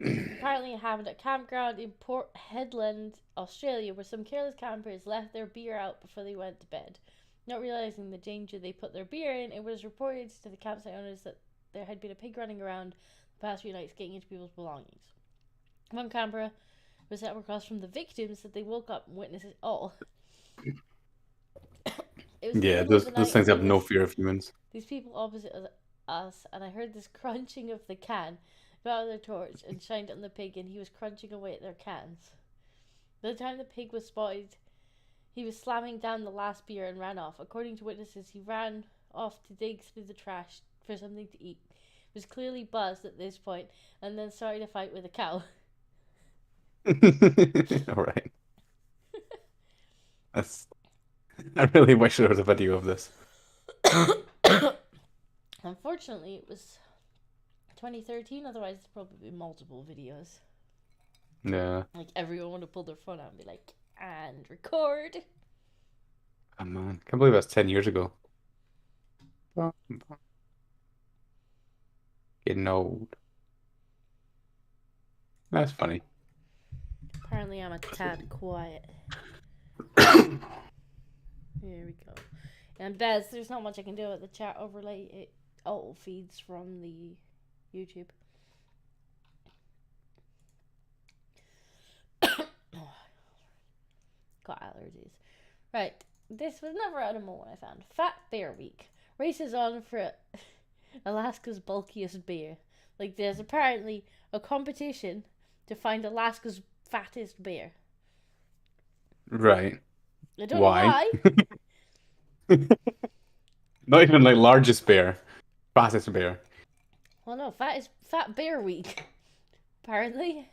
A: Apparently it happened at a campground in Port Hedland, Australia, where some careless campers left their beer out before they went to bed. Not realizing the danger they put their beer in, it was reported to the campsite owners that there had been a pig running around the past few nights getting into people's belongings. One camper was sat across from the victims that they woke up and witnessed it all. It was the
B: Yeah,
A: middle of
B: those
A: the
B: those
A: night
B: things
A: and
B: have
A: there
B: no
A: was
B: fear of humans.
A: these people opposite us, and I heard this crunching of the can. Got out their torch and shined it on the pig, and he was crunching away at their cans. By the time the pig was spotted, he was slamming down the last beer and ran off. According to witnesses, he ran off to dig through the trash for something to eat. He was clearly buzzed at this point, and then started a fight with a cow.
B: All right. That's. I really wish there was a video of this.
A: Unfortunately, it was 2013, otherwise there'd probably be multiple videos.
B: Yeah.
A: Like, everyone would have pulled their phone out and be like, and record.
B: Oh man, can't believe that's 10 years ago. Getting old. That's funny.
A: Apparently I'm a tad quiet. Here we go. And Bez, there's not much I can do with the chat overlay. It auto feeds from the YouTube. Got allergies. Right. This was another animal one I found. Fat Bear Week. Races on for Alaska's bulkiest bear. Like, there's apparently a competition to find Alaska's fattest bear.
B: Right.
A: I don't
B: Why?
A: know why.
B: Not even like largest bear. Fastest bear.
A: Well, no, Fat Bear Week. Apparently.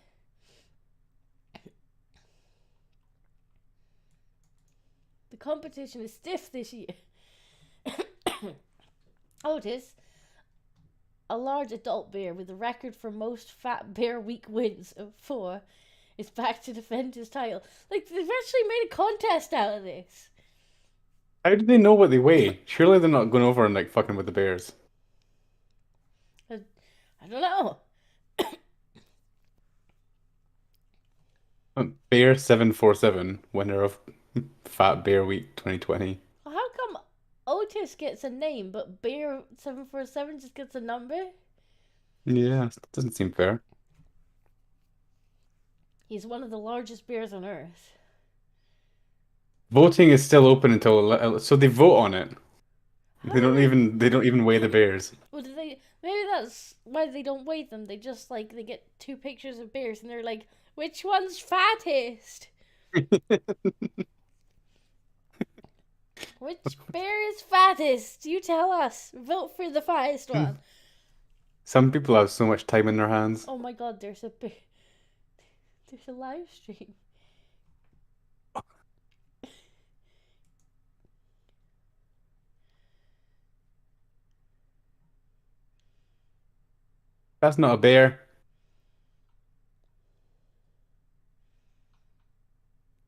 A: The competition is stiff this year. Otis, a large adult bear with a record for most Fat Bear Week wins of 4, is back to defend his title. Like, they've actually made a contest out of this.
B: How do they know what they weigh? Surely they're not going over and like fucking with the bears.
A: I don't know.
B: Bear 747, winner of Fat Bear Week 2020.
A: Well, how come Otis gets a name, but Bear 747 just gets a number?
B: Yeah, that doesn't seem fair.
A: He's one of the largest bears on Earth.
B: Voting is still open until so they vote on it. They don't even weigh the bears.
A: Well, maybe that's why they don't weigh them. They just they get 2 pictures of bears and they're like, which one's fattest? Which bear is fattest? You tell us. Vote for the fattest one.
B: Some people have so much time in their hands.
A: Oh my god, there's a live stream.
B: That's not a bear.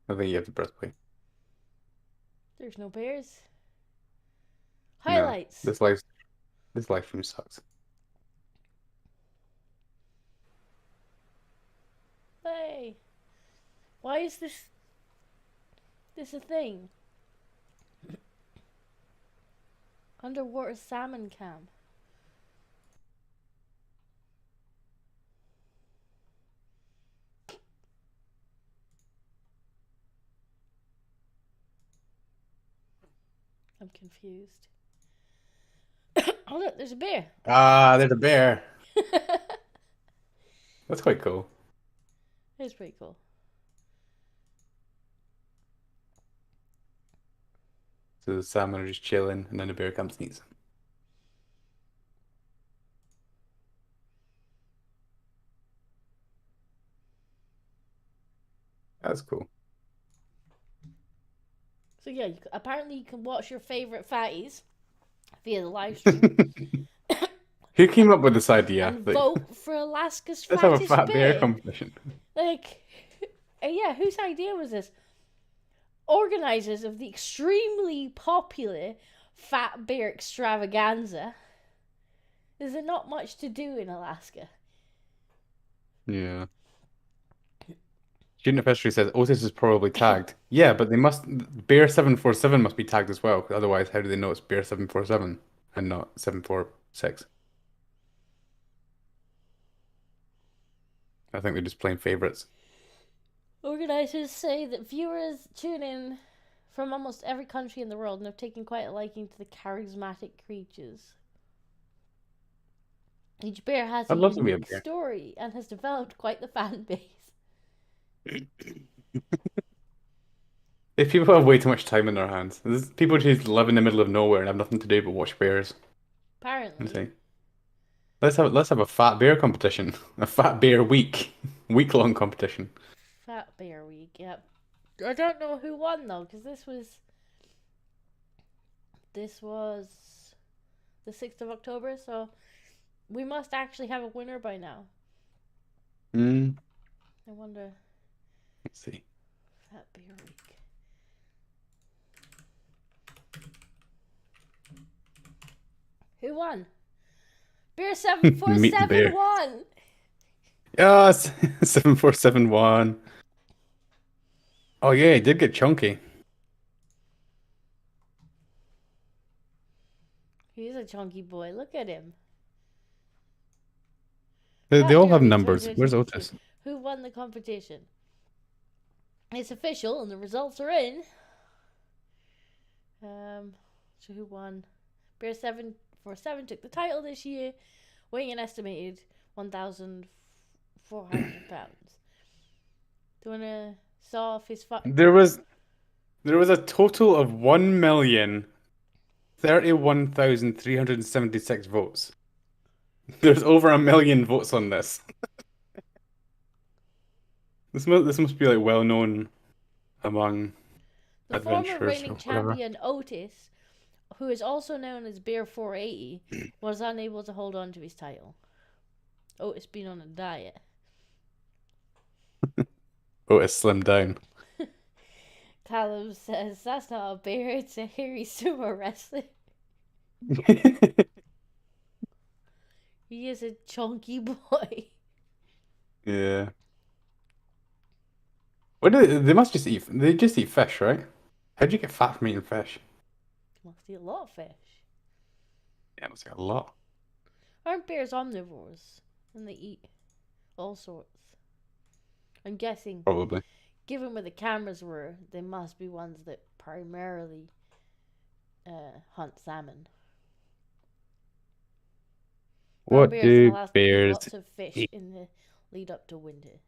B: I think you have to press play.
A: There's no bears.
B: No,
A: Highlights.
B: this live stream sucks.
A: Hey. Why is this a thing? Underwater salmon cam. I'm confused. Oh look, there's a bear.
B: Ah, there's a bear. That's quite cool.
A: It's pretty cool.
B: So the salmon are just chilling, and then the bear comes and eats them. That's cool.
A: So yeah, apparently you can watch your favorite fatties via the live stream
B: Who came up with this idea?
A: and
B: Like,
A: vote for Alaska's
B: let's have a
A: fattest
B: fat bear
A: bear.
B: competition.
A: Like, yeah, whose idea was this? Organizers of the extremely popular Fat Bear Extravaganza. Is there not much to do in Alaska?
B: Yeah. Student of History says Otis is probably tagged. Yeah, but they must. Bear 747 must be tagged as well, 'cause otherwise, how do they know it's Bear 747 and not 746? I think they're just playing favorites.
A: Organizers say that viewers tune in from almost every country in the world and have taken quite a liking to the charismatic creatures. Each bear has a
B: I'd love to be a
A: unique
B: bear.
A: story and has developed quite the fan base.
B: If people have way too much time in their hands, there's people just live in the middle of nowhere and have nothing to do but watch bears.
A: Apparently.
B: And say, let's have a fat bear competition, a fat bear week-long competition.
A: Fat Bear Week, yep. I don't know who won though, because this was the 6th of October, so we must actually have a winner by now.
B: I
A: wonder.
B: Let's see.
A: Fat Bear Week. Who won? Bear
B: Meet the
A: 747
B: bear.
A: won!
B: Yes, 7471. Oh yeah, he did get chunky.
A: He's a chunky boy. Look at him.
B: They all
A: Fat
B: have
A: Bear Week
B: numbers. Where's
A: 2022.
B: Otis?
A: Who won the competition? It's official and the results are in. So who won? Bear 747 took the title this year, weighing an estimated 1,400 pounds. Do you wanna saw off his
B: There was a total of 1,031,376 votes. There's over 1 million votes on this. This must be like well known among
A: the former
B: adventurers or
A: reigning
B: whatever.
A: champion Otis, who is also known as Bear 480, was unable to hold on to his title. Otis been on a diet.
B: Otis slimmed down.
A: Callum says that's not a bear, it's a hairy sumo wrestler. He is a chunky boy.
B: Yeah. What do they must just eat? They just eat fish, right? How do you get fat from eating fish?
A: Must eat a lot of fish.
B: Yeah, it must be a lot.
A: Aren't bears omnivores? And they eat all sorts. I'm guessing,
B: Probably.
A: given where the cameras were, they must be ones that primarily hunt salmon.
B: What
A: Bears
B: do
A: will have to eat
B: bears
A: lots of fish
B: eat?
A: in the lead up to winter.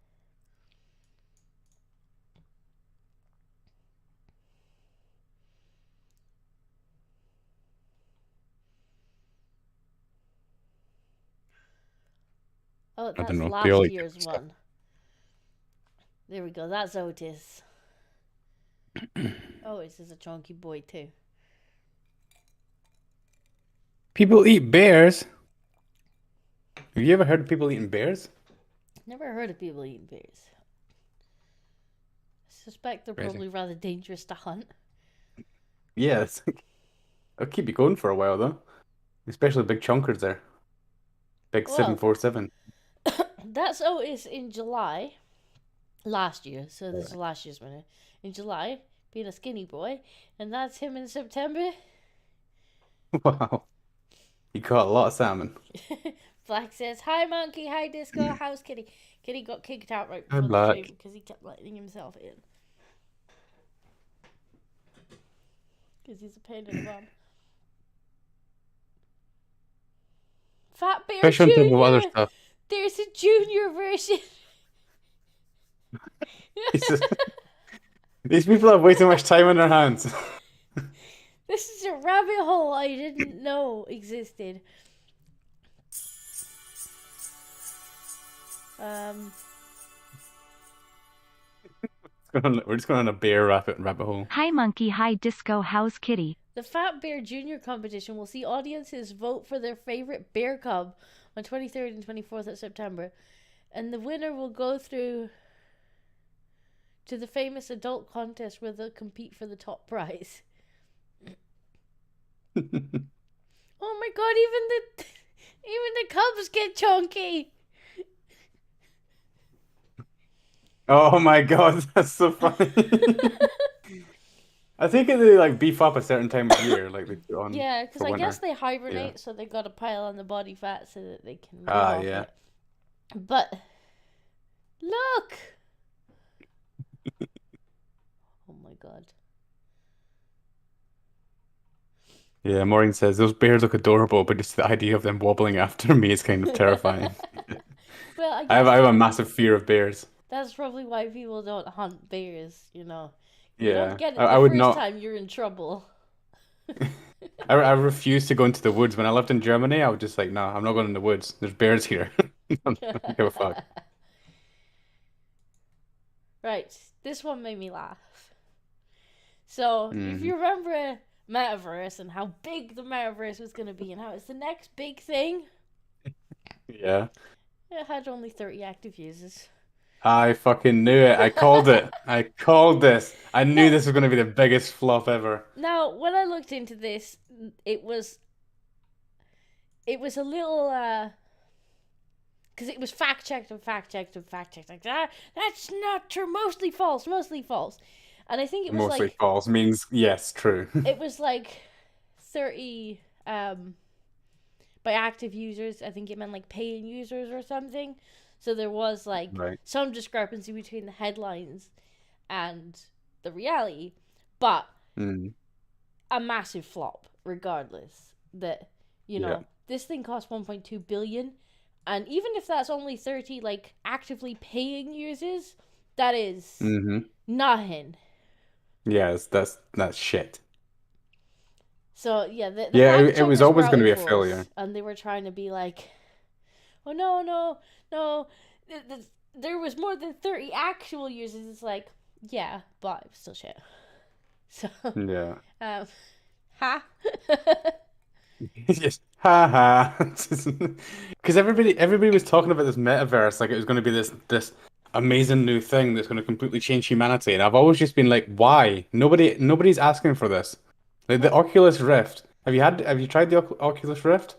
A: Oh,
B: I
A: that's
B: don't know. They
A: last
B: all eat
A: year's
B: different
A: one. There we go. That's Otis. Otis is a chunky boy too.
B: People eat bears. Have you ever heard of people eating bears?
A: Never heard of people eating bears. I suspect they're
B: Crazy.
A: probably rather dangerous to hunt.
B: Yes. I'll keep you going for a while though. Especially big chunkers there. Big
A: Well,
B: 747.
A: That's Otis in July last year. So this is last year's winner. In July, being a skinny boy. And that's him in September.
B: Wow. You caught a lot of salmon.
A: Black says, hi Monkey, hi Disco, how's Kitty? Kitty got kicked out right
B: Hi,
A: before the
B: Black.
A: stream because he kept letting himself in. Because he's a pain in the bum. Fat Bear
B: Especially on top of other
A: Jr.
B: stuff.
A: There's a junior version.
B: Jesus. These people have way too much time on their hands.
A: This is a rabbit hole I didn't know existed.
B: We're just going on a bear rabbit hole.
I: Hi monkey, hi disco, how's kitty?
A: The Fat Bear Jr. competition will see audiences vote for their favorite bear cub on 23rd and 24th of September. And the winner will go through to the famous adult contest where they'll compete for the top prize. Oh my god, even the cubs get chunky.
B: Oh my god, that's so funny. I think they like beef up a certain time of year, like they put on.
A: Yeah, because
B: for
A: I
B: winter.
A: guess they hibernate,
B: Yeah.
A: so they got to pile on the body fat so that they can.
B: Ah,
A: move
B: yeah.
A: it. But look. Oh my god.
B: Yeah, Maureen says those bears look adorable, but just the idea of them wobbling after me is kind of terrifying.
A: Well, I
B: I have
A: guess
B: a massive fear of bears.
A: that's probably why people don't hunt bears. You know, you
B: Yeah,
A: don't get it
B: I
A: the
B: would
A: first
B: not.
A: time, you're in trouble.
B: I refuse to go into the woods. When I lived in Germany, I was just like, no, I'm not going in the woods. There's bears here. I don't give a fuck.
A: Right, this one made me laugh. So, if
B: Mhm.
A: you remember Metaverse and how big the Metaverse was going to be and how it's the next big thing,
B: Yeah.
A: it had only 30 active users.
B: I fucking knew it. I called it. I called this. I knew this was going to be the biggest flop ever.
A: Now, when I looked into this, it was a little, because it was fact-checked and fact-checked and fact-checked. Like, that's not true. Mostly false, mostly false. And I think it was
B: Mostly
A: like,
B: false means yes, true.
A: it was like 30 by active users. I think it meant like paying users or something. So there was like
B: Right.
A: some discrepancy between the headlines and the reality, but
B: Mm.
A: a massive flop regardless. That, you know,
B: Yeah.
A: this thing cost 1.2 billion, and even if that's only 30 like actively paying users, that is
B: Mm-hmm.
A: nothing.
B: Yes, that's shit.
A: So yeah, the
B: Yeah,
A: fact
B: it was
A: checkers
B: always
A: were
B: gonna
A: out
B: be a
A: for us,
B: failure.
A: and they were trying to be like, oh no, there was more than 30 actual users. It's like, yeah, but it was still shit. So
B: Yeah.
A: ha.
B: Just ha ha. Because everybody was talking about this metaverse like it was going to be this amazing new thing that's going to completely change humanity, and I've always just been like, why? Nobody's asking for this. Like the Oculus Rift. Have you tried the Oculus Rift?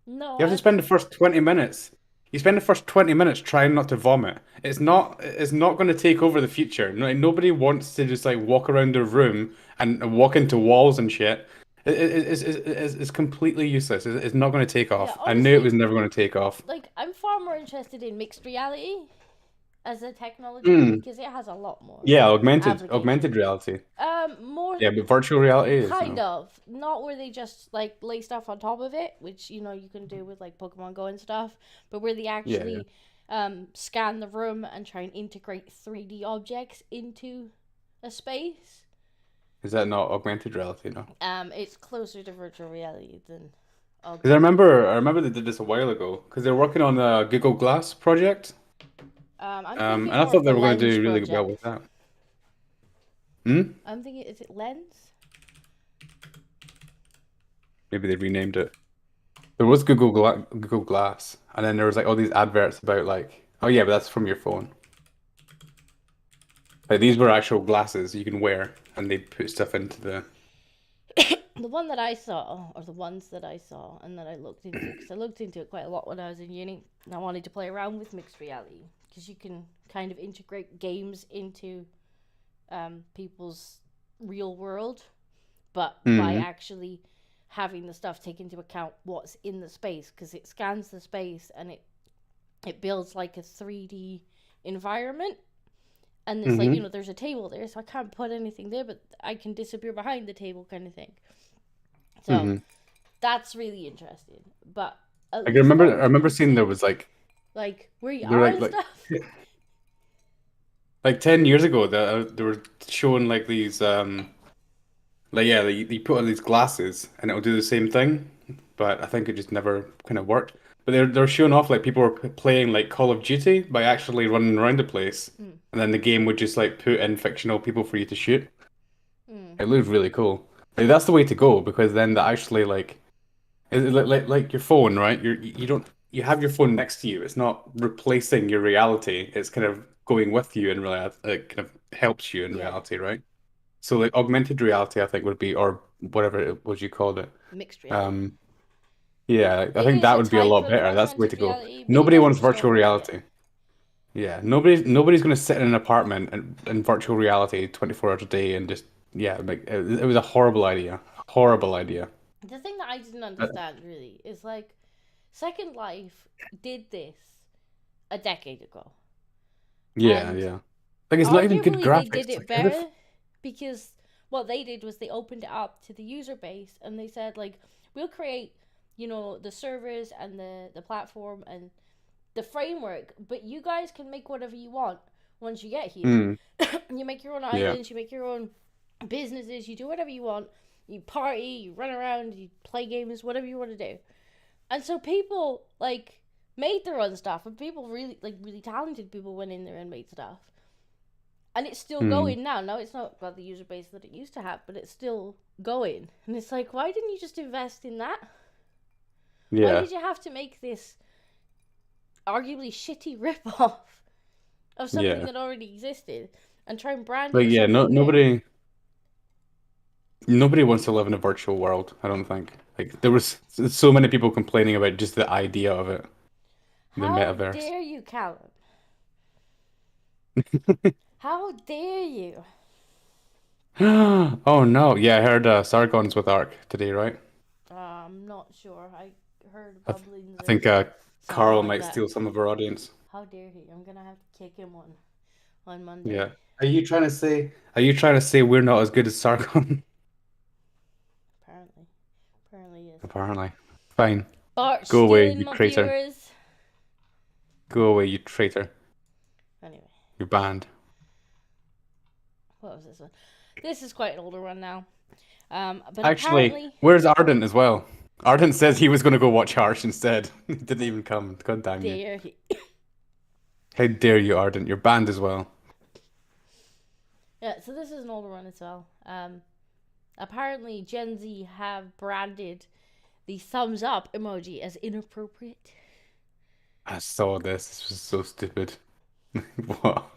A: No,
B: You have to spend the first 20 minutes. You spend the first 20 minutes trying not to vomit. It's not going to take over the future. Nobody wants to just like walk around their room and walk into walls and shit. It's completely useless. It's not going to take off.
A: Yeah,
B: I knew it
A: honestly,
B: was never going to take off.
A: like I'm far more interested in mixed reality as a technology
B: Mm.
A: because it has a lot more.
B: Yeah, augmented
A: applications.
B: reality.
A: More
B: Yeah, but virtual reality is
A: kind of not where they just like lay stuff on top of it, which you know you can do with like Pokemon Go and stuff, but where they actually scan the room and try and integrate 3D objects into a space.
B: Is that not augmented reality? No.
A: It's closer to virtual reality than.
B: Because I remember they did this a while ago. Because they're working on the Google Glass project.
A: I'm
B: And
A: thinking
B: I
A: more
B: thought
A: of
B: they
A: the
B: were going to
A: Lens
B: do really well with
A: project.
B: that. Hmm?
A: I'm thinking, is it Lens?
B: Maybe they renamed it. There was Google Glass, and then there was like all these adverts about like, oh yeah, but that's from your phone. Like these were actual glasses you can wear, and they put stuff into the.
A: The one that I saw, or the ones that I saw, and that I looked into, because I looked into it quite a lot when I was in uni, and I wanted to play around with mixed reality, because you can kind of integrate games into people's real world, but by actually having the stuff take into account what's in the space, because it scans the space and it builds like a 3D environment, And it's like,
B: Mhm.
A: you know, there's a table there, so I can't put anything there, but I can disappear behind the table kind of thing. So
B: Mhm.
A: that's really interesting. But at
B: Like,
A: least
B: I
A: now we
B: remember
A: can
B: seeing there
A: see,
B: was like
A: like, where you
B: there
A: are
B: were
A: and
B: like
A: stuff.
B: like 10 years ago they were showing like these like yeah you put on these glasses and it'll do the same thing, but I think it just never kind of worked. But they're showing off like people were playing like Call of Duty by actually running around the place,
A: Mm.
B: and then the game would just like put in fictional people for you to shoot.
A: Mm.
B: It looked really cool. Like, that's the way to go because then that actually like like your phone, right? You don't you have your phone next to you. It's not replacing your reality. It's kind of going with you in reality. It kind of helps you in
A: Yeah.
B: reality, right? So like augmented reality, I think would be, or whatever it was you called it.
A: Mixed reality.
B: Yeah, I
A: It
B: think
A: is
B: that
A: a
B: would be a
A: type
B: lot
A: of
B: better. That's the way to
A: augmented
B: go.
A: reality, but you
B: Nobody
A: never
B: wants
A: just
B: virtual
A: don't know it.
B: reality. Yeah, nobody's going to sit in an apartment in virtual reality 24 hours a day and just yeah, like it was a horrible idea. Horrible idea.
A: The thing that I didn't understand really is like Second Life did this a decade ago.
B: Yeah,
A: And
B: yeah. Like it's not even good
A: arguably they
B: graphics.
A: did it
B: Like,
A: better because what they did was they opened it up to the user base and they said like we'll create, you know, the servers and the platform and the framework, but you guys can make whatever you want once you get here.
B: Mm,
A: You make your own
B: yeah.
A: islands, you make your own businesses, you do whatever you want. You party, you run around, you play games, whatever you want to do. And so people like made their own stuff, and people really talented people went in there and made stuff. And it's still
B: Mm.
A: going now. Now it's not got the user base that it used to have, but it's still going. And it's like, why didn't you just invest in that? Why
B: Yeah.
A: did you have to make this arguably shitty rip-off of something
B: Yeah.
A: that already existed and try and brand
B: Like
A: it as
B: yeah,
A: something new?
B: nobody wants to live in a virtual world, I don't think. Like there was so many people complaining about just the idea of it. The
A: How
B: metaverse.
A: dare you, Callum? How dare you?
B: Oh no. Yeah, I heard Sargon's with Ark today, right?
A: I'm not sure. I heard
B: I, th
A: bubblings.
B: I think
A: of
B: Carl
A: something like
B: might
A: that.
B: steal some of our audience.
A: How dare he? I'm gonna have to kick him on Monday.
B: Yeah. Are you trying to say we're not as good as Sargon?
A: Apparently yes.
B: Apparently. Fine.
A: Bart
B: Go away,
A: stealing
B: you
A: my
B: traitor.
A: viewers.
B: Go away, you traitor.
A: Anyway,
B: You're banned.
A: what was this one? This is quite an older one now. But
B: Actually,
A: apparently,
B: where's Ardent as well? Ardent says he was going to go watch Harsh instead. He didn't even come. God damn you.
A: there he.
B: How dare you, Ardent? You're banned as well.
A: Yeah, so this is an older one as well. Apparently Gen Z have branded the thumbs up emoji as inappropriate.
B: I saw this. This was so stupid. What?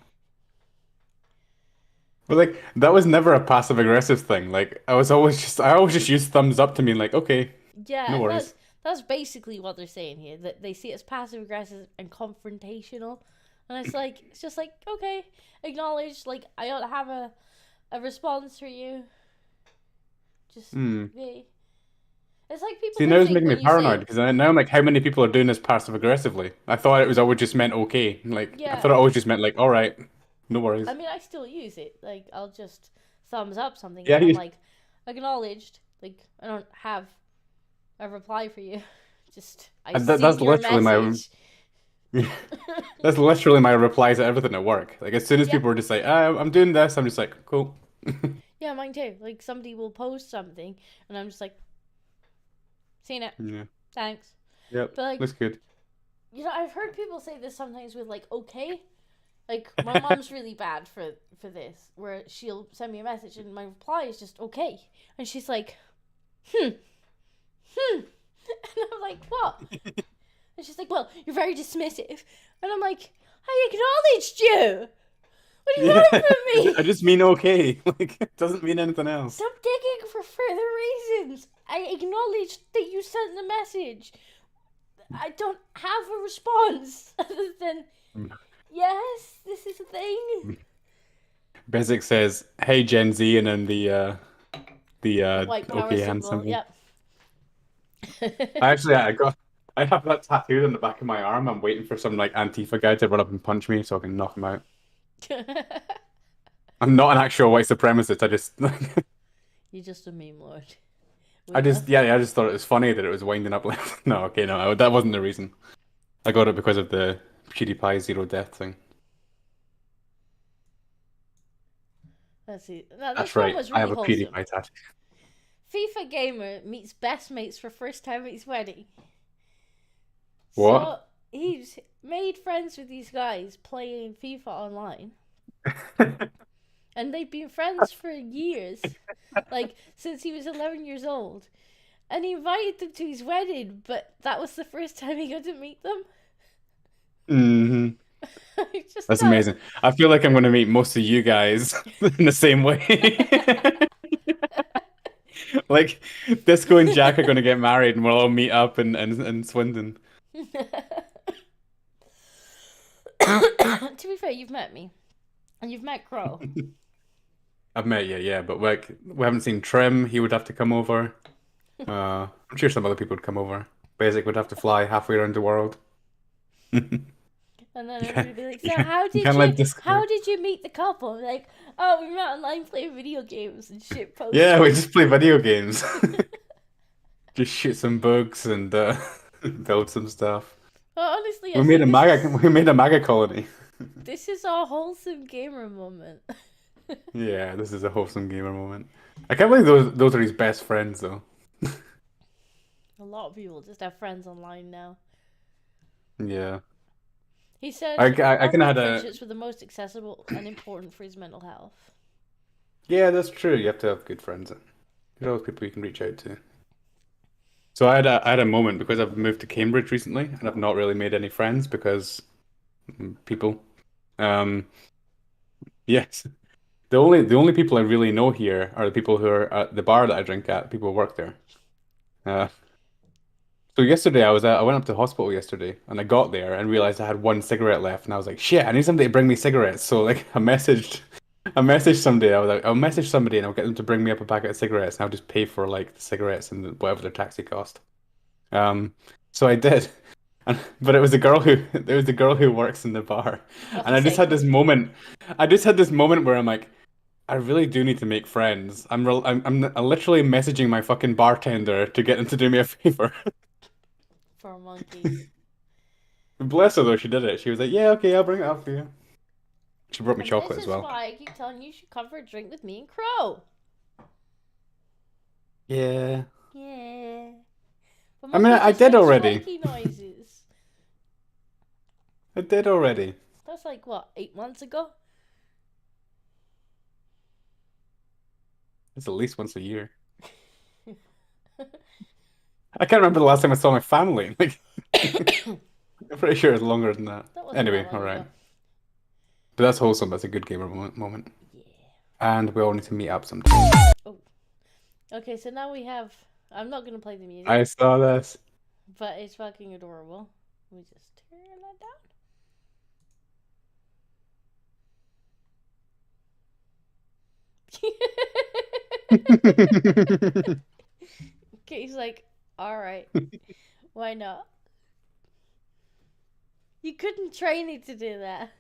B: But like that was never a passive aggressive thing. Like I always just use thumbs up to mean like, okay,
A: Yeah,
B: no
A: and
B: worries.
A: that's basically what they're saying here. That they see it as passive aggressive and confrontational. And it's like it's just like, okay, acknowledge, like I don't have a response for you. Just be. It's like people
B: See,
A: they
B: now it's
A: think
B: making me
A: when you say-
B: paranoid because now I'm like, how many people are doing this passive aggressively? I thought it was always just meant okay. Like I
A: Yeah.
B: thought it always just meant like, all right, no worries.
A: I mean, I still use it. Like, I'll just thumbs up something.
B: Yeah,
A: and I'm
B: you-
A: like, acknowledged. Like, I don't have a reply for you. Just, I
B: And
A: see
B: that's
A: your
B: literally my-
A: message.
B: That's literally my reply to everything at work. Like as soon as
A: Yeah.
B: people are just like, I'm doing this, I'm just like, cool.
A: Yeah, mine too. Like, somebody will post something, and I'm just like, seen it.
B: Yeah.
A: Thanks.
B: Yep.
A: But, like,
B: Looks good.
A: you know, I've heard people say this sometimes with, like, okay. Like, my mom's really bad for this, where she'll send me a message, and my reply is just, okay. And she's like, And I'm like, what? And she's like, well, you're very dismissive. And I'm like, I acknowledged you. What do you want from me?
B: I just mean okay. Like it doesn't mean anything else.
A: Stop digging for further reasons. I acknowledged that you sent the message. I don't have a response other than, yes, this is a thing.
B: Bezic says, "Hey Gen Z," and then the
A: White power
B: okay hand
A: symbol,
B: symbol.
A: yep.
B: I have that tattooed on the back of my arm. I'm waiting for some like Antifa guy to run up and punch me so I can knock him out. I'm not an actual white supremacist. I just
A: You're just a meme lord.
B: I just thought it was funny that it was winding up like no, okay, no, that wasn't the reason. I got it because of the PewDiePie Zero Death thing.
A: Let's see. No,
B: That's
A: this one
B: right.
A: was
B: I
A: really
B: have a
A: wholesome.
B: PewDiePie tattoo.
A: FIFA gamer meets best mates for first time at his wedding.
B: What?
A: So he's made friends with these guys playing FIFA online. And they've been friends for years. Like, since he was 11 years old. And he invited them to his wedding, but that was the first time he got to meet them.
B: Mm-hmm. That's amazing. I feel like I'm going to meet most of you guys in the same way. Like, Disco and Jack are going to get married and we'll all meet up in Swindon.
A: To be fair, you've met me. And you've met Crow.
B: I've met you, yeah, but like we haven't seen Trim. He would have to come over. I'm sure some other people would come over. Basic would have to fly halfway around the world.
A: And then everybody would be like, so how did you meet the couple? Like, oh, we met online playing video games and shit posts.
B: Yeah, we just play video games. Just shoot some bugs and build some stuff.
A: Well, honestly,
B: We made a MAGA colony.
A: This is our wholesome gamer moment.
B: Yeah, this is a wholesome gamer moment. I can't believe those are his best friends though.
A: A lot of people just have friends online now.
B: Yeah.
A: He said
B: I kinda had a-
A: friendships were the most accessible and important for his mental health.
B: Yeah, that's true. You have to have good friends. You're always people you can reach out to. So I had a moment because I've moved to Cambridge recently and I've not really made any friends because people. Yes. The only people I really know here are the people who are at the bar that I drink at. People who work there. So yesterday I went up to the hospital yesterday and I got there and realized I had one cigarette left and I was like, shit, I need somebody to bring me cigarettes. So like I messaged somebody. I was like, I'll message somebody and I'll get them to bring me up a packet of cigarettes and I'll just pay for like the cigarettes and whatever their taxi cost. So I did. But it was the girl who works in the bar. And I just had this moment where I'm like, I really do need to make friends. I'm literally messaging my fucking bartender to get him to do me a favor.
A: For a monkey.
B: Bless her though, she did it. She was like, yeah, okay, I'll bring it up for you. She brought me chocolate as well.
A: This is why I keep telling you you should come for a drink with me and Crow.
B: Yeah.
A: Yeah. But
B: I mean,
A: monkeys
B: I
A: just
B: did
A: make
B: already.
A: squeaky noises.
B: I did already.
A: That's like, what, 8 months ago?
B: It's at least once a year. I can't remember the last time I saw my family. Like, I'm pretty sure it's longer than that.
A: That wasn't
B: Anyway,
A: that long
B: alright.
A: ago.
B: But that's wholesome. That's a good gamer moment. And we all need to meet up sometime.
A: Oh. Okay, so now we have... I'm not going to play the music.
B: I saw this.
A: But it's fucking adorable. Let me just turn that down. Okay, he's like, alright. Why not? You couldn't train it to do that.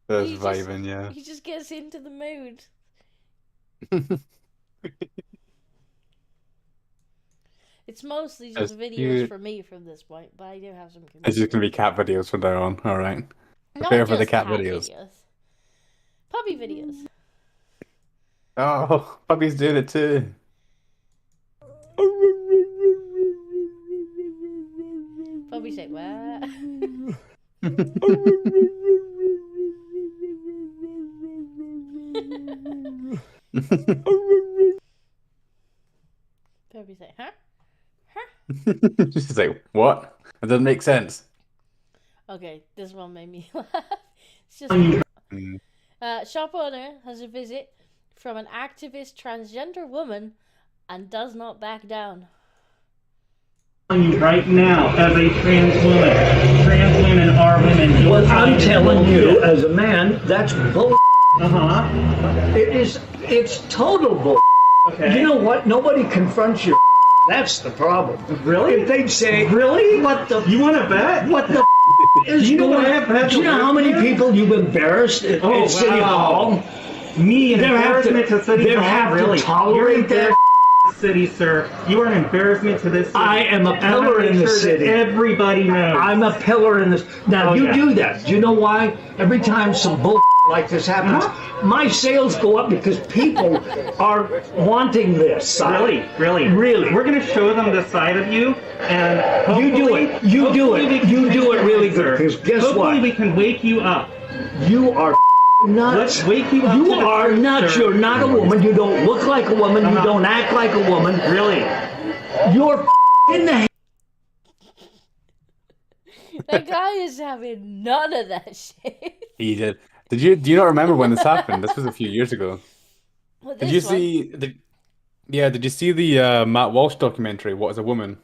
B: That's
A: He just-
B: vibing, yeah.
A: He just gets into the mood. It's mostly just
B: That's
A: videos
B: cute.
A: for me from this point, but I do have some.
B: It's just gonna be cat videos from now on. Alright.
A: Not
B: Prepare for the
A: just
B: cat videos.
A: Puppy videos.
B: Oh, puppy's doing it too.
A: Puppy say what? Puppy say, huh?
B: She's like, what? That doesn't make sense.
A: Okay, this one made me laugh. It's
B: Mm.
A: just shop owner has a visit from an activist transgender woman and does not back down.
J: Right now, as a trans women are women.
K: Well, I'm telling you, as a man, that's bull. It's total bull.
J: Okay.
K: You know what? Nobody confronts you. That's the problem.
J: Really?
K: If they'd say,
J: Really?
K: what the?
J: You want to bet?
K: What the is
J: You know
K: going
J: what I
K: on?
J: have to
K: Do you know
J: live
K: how many
J: with?
K: people you've embarrassed at
J: Oh,
K: City
J: wow.
K: Hall?
J: Me,
K: They're
J: embarrassment to City
K: they
J: Hall.
K: have
J: Really?
K: to tolerate
J: You're
K: that.
J: city, sir. You are an embarrassment to this city.
K: I am a pillar in the city.
J: Everybody knows.
K: I'm a pillar in this. Now,
J: Oh,
K: you
J: yeah.
K: do that. Do you know why? Every time some bull like this happens, my sales go up because people are wanting this side.
J: Really? We're going to show them this side of you, and
K: You do it. You do it. You do it really good. Because guess
J: hopefully
K: what?
J: we can wake you up.
K: You are nuts.
J: Let's wake you up.
K: You
J: to the
K: are
J: truth,
K: nuts.
J: sir.
K: You're not a woman. You don't look like a woman. You don't act like a woman.
J: Really?
K: You're in the.
A: That guy is having none of that shit.
B: He did. Do you not remember when this happened? This was a few years ago.
A: What,
B: Did you
A: this one?
B: see did you see the Matt Walsh documentary, What is a Woman?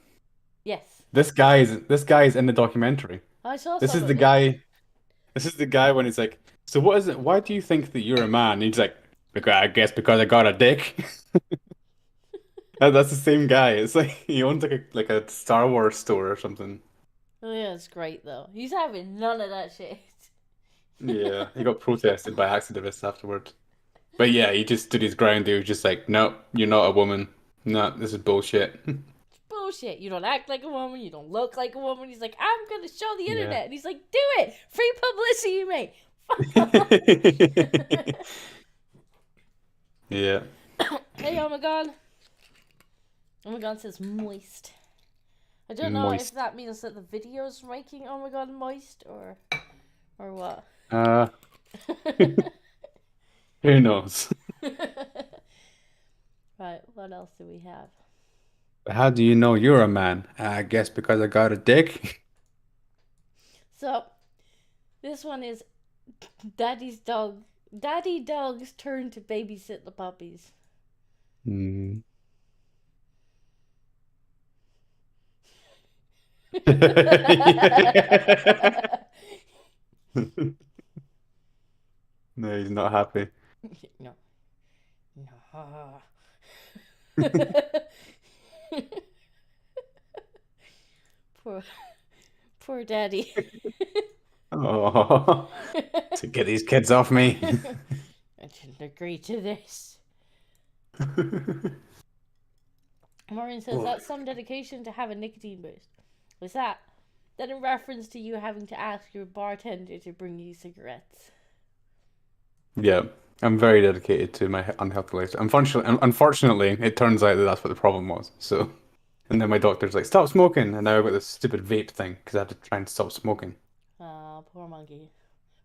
A: Yes.
B: This guy's in the documentary.
A: I saw
B: This
A: some
B: is
A: of
B: the
A: it.
B: guy. This is the guy when he's like, so what is it? Why do you think that you're a man? And he's like, because I guess because I got a dick. And that's the same guy. It's like he owns like a Star Wars store or something.
A: Oh, yeah, it's great though. He's having none of that shit.
B: Yeah, he got protested by activists afterwards. But yeah, he just stood his ground. He was just like, no, you're not a woman. No, this is bullshit.
A: It's bullshit. You don't act like a woman. You don't look like a woman. He's like, I'm gonna show the
B: Yeah.
A: internet. And he's like, do it. Free publicity, mate.
B: Yeah.
A: Hey, oh my god. Oh my god says moist. I don't know
B: Moist.
A: if that means that the video's making oh my god moist or what.
B: Who knows?
A: Right, what else do we have?
B: How do you know you're a man? I guess because I got a dick.
A: So, this one is Daddy Dog's turn to babysit the puppies.
B: Hmm. No, he's not happy.
A: No. Poor Daddy.
B: Oh, to get these kids off me.
A: I didn't agree to this. Maureen says that's some dedication to have a nicotine boost. Was that then in reference to you having to ask your bartender to bring you cigarettes?
B: Yeah, I'm very dedicated to my unhealthy lifestyle. Unfortunately, it turns out that that's what the problem was. So, and then my doctor's like, stop smoking, and now I've got this stupid vape thing because I have to try and stop smoking.
A: Ah, poor monkey.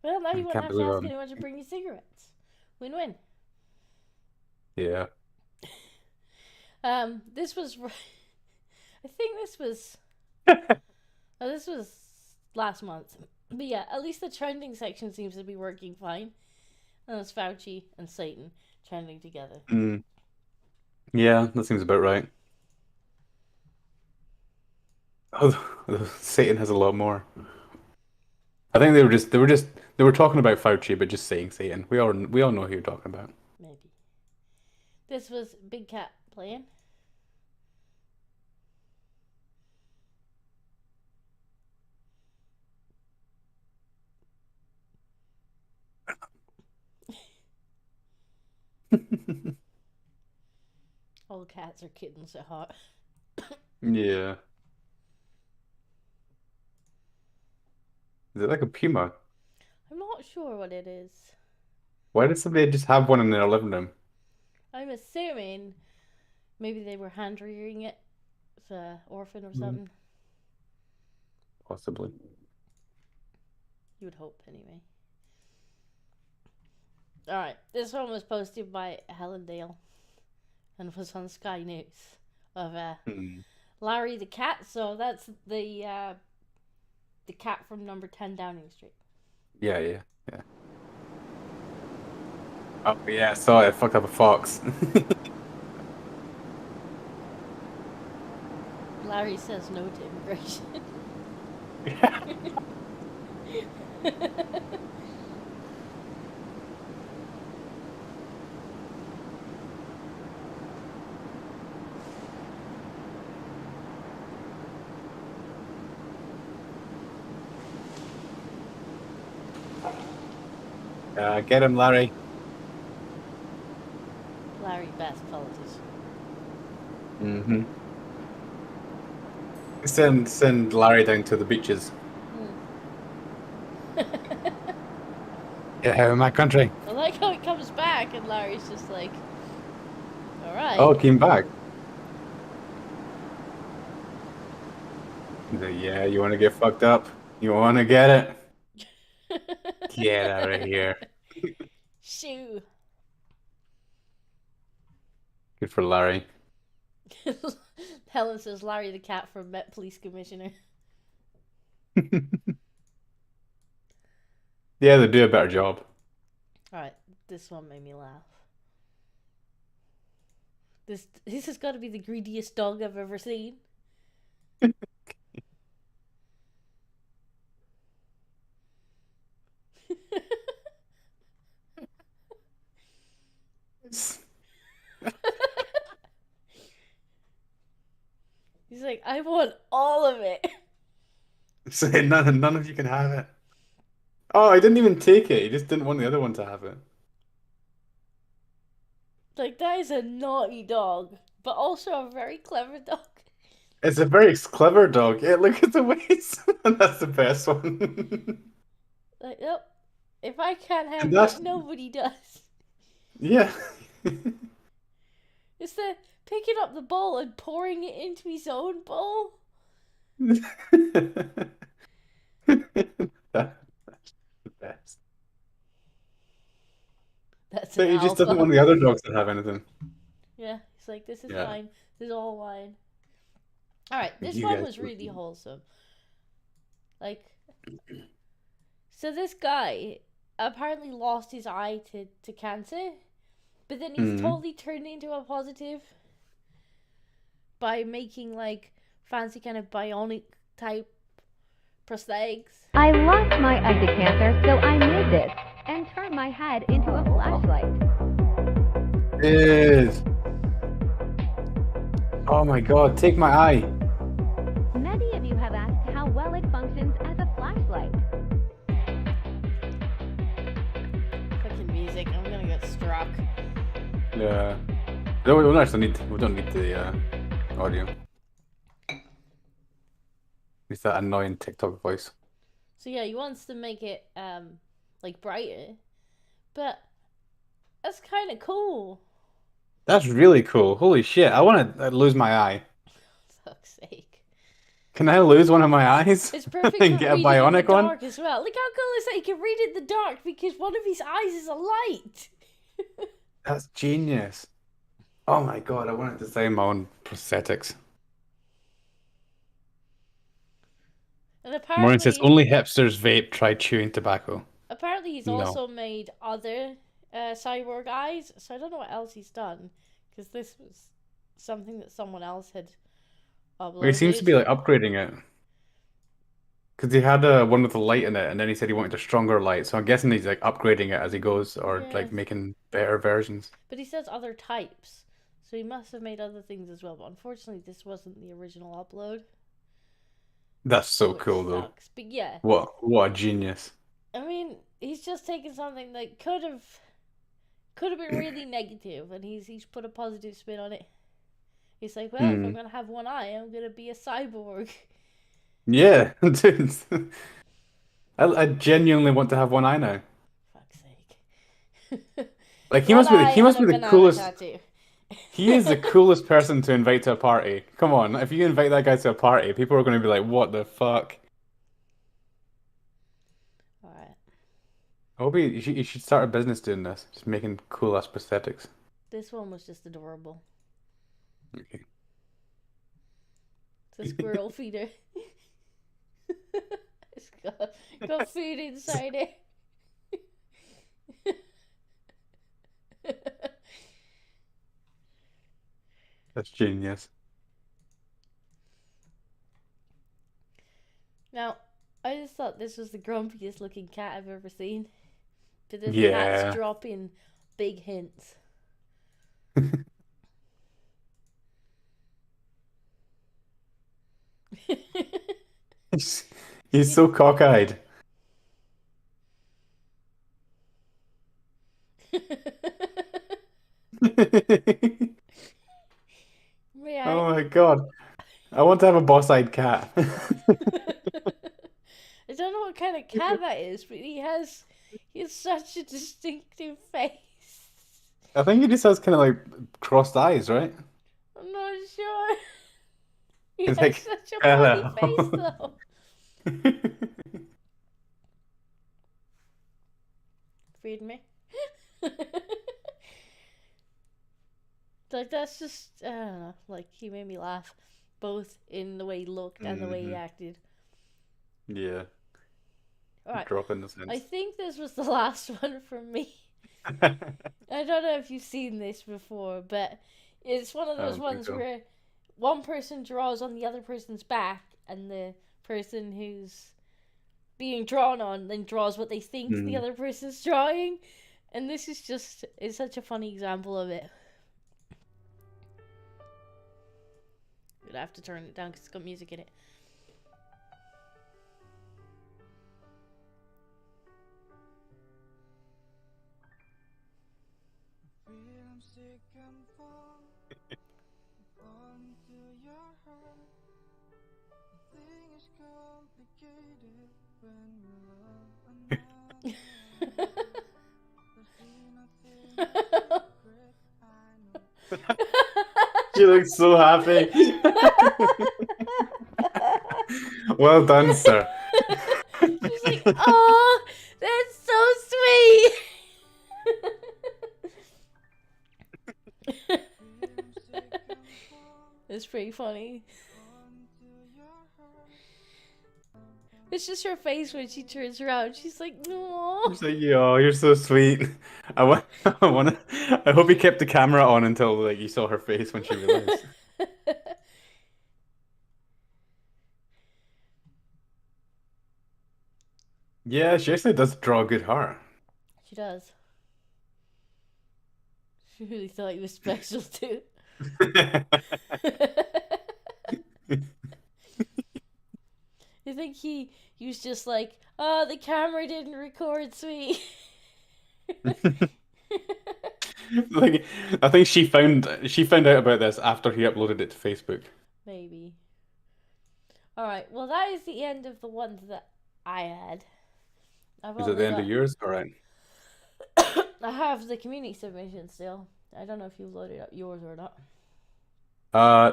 A: Well, now you won't
B: can't
A: have to
B: believe
A: ask
B: I'm-
A: anyone to bring you cigarettes. Win-win.
B: Yeah.
A: This was, I think this was, this was last month. But yeah, at least the trending section seems to be working fine. And it's Fauci and Satan trending together.
B: Mm. Yeah, that seems about right. Oh, Satan has a lot more. I think they were talking about Fauci, but just saying Satan. We all know who you're talking about.
A: Maybe. This was Big Cat playing. All cats are kittens at heart.
B: Yeah. Is it like a puma?
A: I'm not sure what it is.
B: Why did somebody just have one in their living room?
A: I'm assuming maybe they were hand rearing it. It's an orphan or something.
B: Possibly.
A: You would hope, anyway. Alright, this one was posted by Helen Dale and was on Sky News of Larry the cat. So that's the cat from number 10 Downing Street.
B: Yeah. Oh yeah, I saw it. I fucked up a fox.
A: Larry says no to immigration.
B: Get him, Larry.
A: very best politician.
B: Mm-hmm. Send Larry down to the beaches. Get out of my country.
A: I like how he comes back and Larry's just like, alright.
B: Oh, came back. He's like, yeah, you want to get fucked up? You want to get it? Get out of here.
A: Shoo.
B: Good for Larry.
A: Helen says Larry the cat from Met Police Commissioner.
B: Yeah, they do a better job.
A: Alright, this one made me laugh. This has got to be the greediest dog I've ever seen. He's like, I want all of it.
B: Say none of you can have it. Oh, I didn't even take it. He just didn't want the other one to have it.
A: Like, that is a naughty dog, but also a very clever dog.
B: It's a very clever dog. Yeah, look at the waist. That's the best one.
A: Like, nope. If I can't have
B: That's-
A: it, nobody does.
B: Yeah.
A: It's the picking up the bowl and pouring it into his own bowl.
B: That's the best.
A: That's
B: But
A: an
B: he just doesn't
A: alpha.
B: want the other dogs to have anything.
A: Yeah, he's like, this is
B: Yeah.
A: mine. This is all mine. Alright, this
B: You
A: one
B: guys
A: was
B: were-
A: really wholesome. Like, so this guy apparently lost his eye to cancer, but then he's
B: Mhm.
A: totally turned into a positive by making, like, fancy kind of bionic type prosthetics.
L: I lost my eye to cancer, so I made this and turned my head into a flashlight.
B: Is. Oh my god, take my eye.
L: Many of you have asked how well it functions as a flashlight.
A: Fucking music, I'm gonna get struck.
B: Yeah. No, we don't actually need. We don't need the audio. It's that annoying TikTok voice.
A: So yeah, he wants to make it like brighter, but that's kind of cool.
B: That's really cool. Holy shit! I want to lose my eye.
A: Fuck's sake!
B: Can I lose one of my eyes
A: It's perfect
B: and
A: for
B: get a
A: reading in the
B: bionic one?
A: dark as well. Look how cool is that? He can read in the dark because one of his eyes is a light.
B: That's genius. Oh my god! I want to design my own prosthetics.
A: And
B: Maureen says
A: apparently,
B: only hipsters vape. Try chewing tobacco.
A: apparently he's
B: No.
A: also made other cyborg eyes. So I don't know what else he's done because this was something that someone else had uploaded.
B: Well, he seems to be like upgrading it. Because he had one with a light in it, and then he said he wanted a stronger light. So I'm guessing he's like upgrading it as he goes, or
A: Yeah.
B: like making better versions.
A: But he says other types, so he must have made other things as well. But unfortunately, this wasn't the original upload.
B: That's so
A: which
B: cool, though.
A: sucks. But yeah,
B: What a genius.
A: I mean, he's just taken something that could have been really negative, and he's put a positive spin on it. He's like, well, if I'm gonna have one eye, I'm gonna be a cyborg.
B: Yeah, dude. I genuinely want to have one eye now.
A: Fuck's sake.
B: Like he
A: One
B: must be
A: eye
B: he must
A: and
B: be
A: a
B: the
A: banana
B: coolest.
A: tattoo.
B: He is the coolest person to invite to a party. Come on, if you invite that guy to a party, people are going to be like, "What the fuck?"
A: Alright.
B: I hope you should start a business doing this, just making cool ass prosthetics.
A: This one was just adorable.
B: Okay.
A: It's a squirrel feeder. It's got food inside it.
B: That's genius.
A: Now, I just thought this was the grumpiest looking cat I've ever seen. But this
B: Yeah.
A: cat's dropping big hints.
B: He's so cockeyed.
A: May I?
B: Oh my god. I want to have a boss-eyed cat.
A: I don't know what kind of cat that is, but he has such a distinctive face.
B: I think he just has kind of like crossed eyes, right?
A: I'm not sure. He
B: It's
A: has
B: like,
A: such a
B: hello.
A: funny face, though. Feed me. Like, that's just, I don't know, like, he made me laugh, both in the way he looked and the way he acted.
B: Yeah.
A: Alright,
B: Drop in the sense.
A: I think this was the last one from me. I don't know if you've seen this before, but it's one of those ones where one person draws on the other person's back, and the person who's being drawn on then draws what they think the other person's drawing. And this is just, it's such a funny example of it. I'm gonna have to turn it down because it's got music in it.
B: She looks so happy. Well done, sir.
A: She's like, oh, that's so sweet. It's pretty funny. It's just her face when she turns around. She's like, no.
B: She's like, yo, you're so sweet. I hope he kept the camera on until like you saw her face when she realized. Yeah, she actually does draw a good heart.
A: She does. She really thought he was special too. You think he was just like, oh, the camera didn't record, sweet.
B: Like, I think she found out about this after he uploaded it to Facebook.
A: Maybe. Alright, well that is the end of the ones that I had.
B: Is it the end of yours? Alright.
A: I have the community submission still. I don't know if you've loaded up yours or not.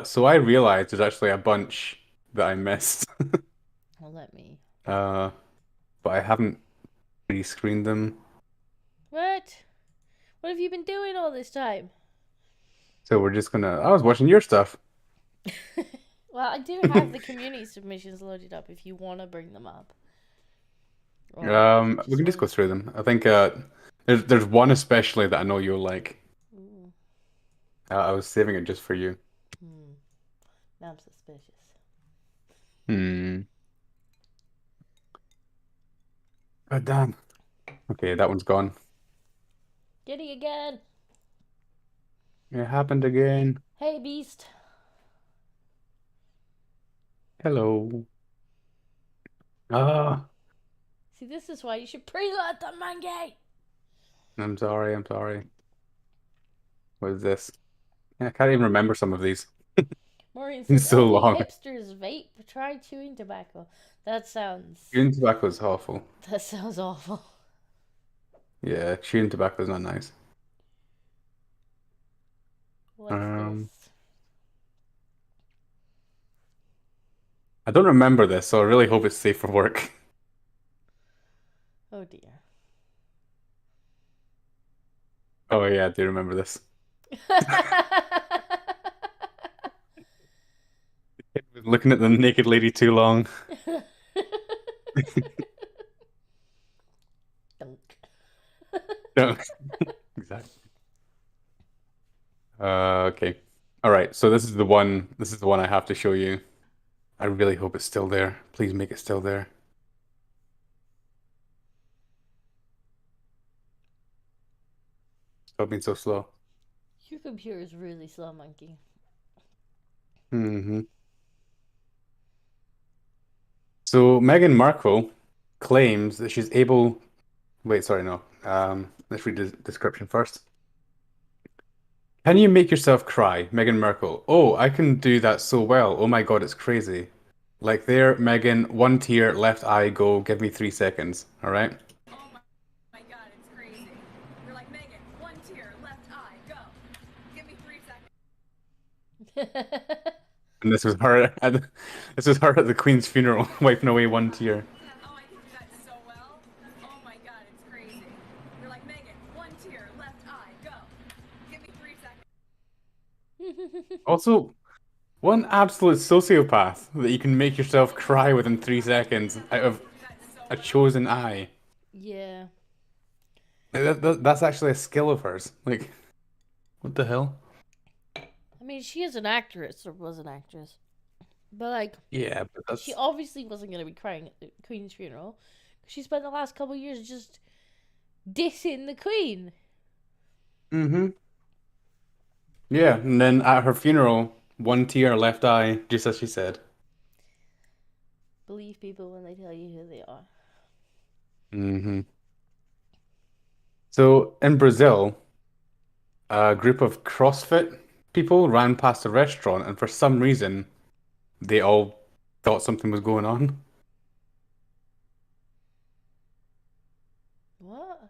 B: So I realized there's actually a bunch that I missed.
A: Well, let me.
B: But I haven't pre-screened them.
A: What? What have you been doing all this time?
B: So we're just gonna... I was watching your stuff.
A: Well, I do have the community submissions loaded up if you want to bring them up.
B: We can just go through them. I think there's one especially that I know you'll like. I was saving it just for you.
A: Now I'm suspicious.
B: God damn. Okay, that one's gone.
A: Giddy again.
B: It happened again.
A: Hey, beast.
B: Hello. Ah,
A: See, this is why you should pre-load the monkey.
B: I'm sorry. What is this? I can't even remember some of these.
A: Maureen
B: It's
A: says,
B: so
A: only
B: long.
A: hipsters vape. Try chewing tobacco. That sounds...
B: Chewing tobacco is awful.
A: That sounds awful.
B: Yeah, chewing tobacco is not nice.
A: What's this?
B: I don't remember this, so I really hope it's safe for work.
A: Oh dear.
B: Oh yeah, I do remember this. Looking at the naked lady too long. No. Exactly. Okay. All right. So this is the one. This is the one I have to show you. I really hope it's still there. Please make it still there. Stop being so slow.
A: Your computer is really slow, monkey.
B: So Meghan Markle claims that she's able. Wait, sorry, no. Let's read the description first. Can you make yourself cry, Meghan Markle? Oh, I can do that so well. Oh my God, it's crazy. Like there, Meghan, one tear, left eye, go. Give me 3 seconds. All right.
M: My God, it's crazy. You're like, Megan, one tear, left eye, go. Give me 3 seconds.
B: And this was her. This was her at the Queen's funeral, wiping away one tear.
M: Oh, I can do that so well. Oh my God, it's crazy. You're like, Megan, one tear, left eye, go. Give me 3 seconds.
B: Also, one absolute sociopath that you can make yourself cry within 3 seconds out of a chosen eye.
A: Yeah.
B: That's actually a skill of hers. Like, what the hell?
A: I mean, she is an actress, or was an actress. But, like,
B: Yeah, but that's...
A: she obviously wasn't going to be crying at the Queen's funeral. She spent the last couple of years just dissing the Queen.
B: Mm-hmm. Yeah, and then at her funeral, one tear, left eye, just as she said.
A: Believe people when they tell you who they are.
B: Mm-hmm. So, in Brazil, a group of CrossFit people ran past a restaurant, and for some reason, they all thought something was going on.
A: What?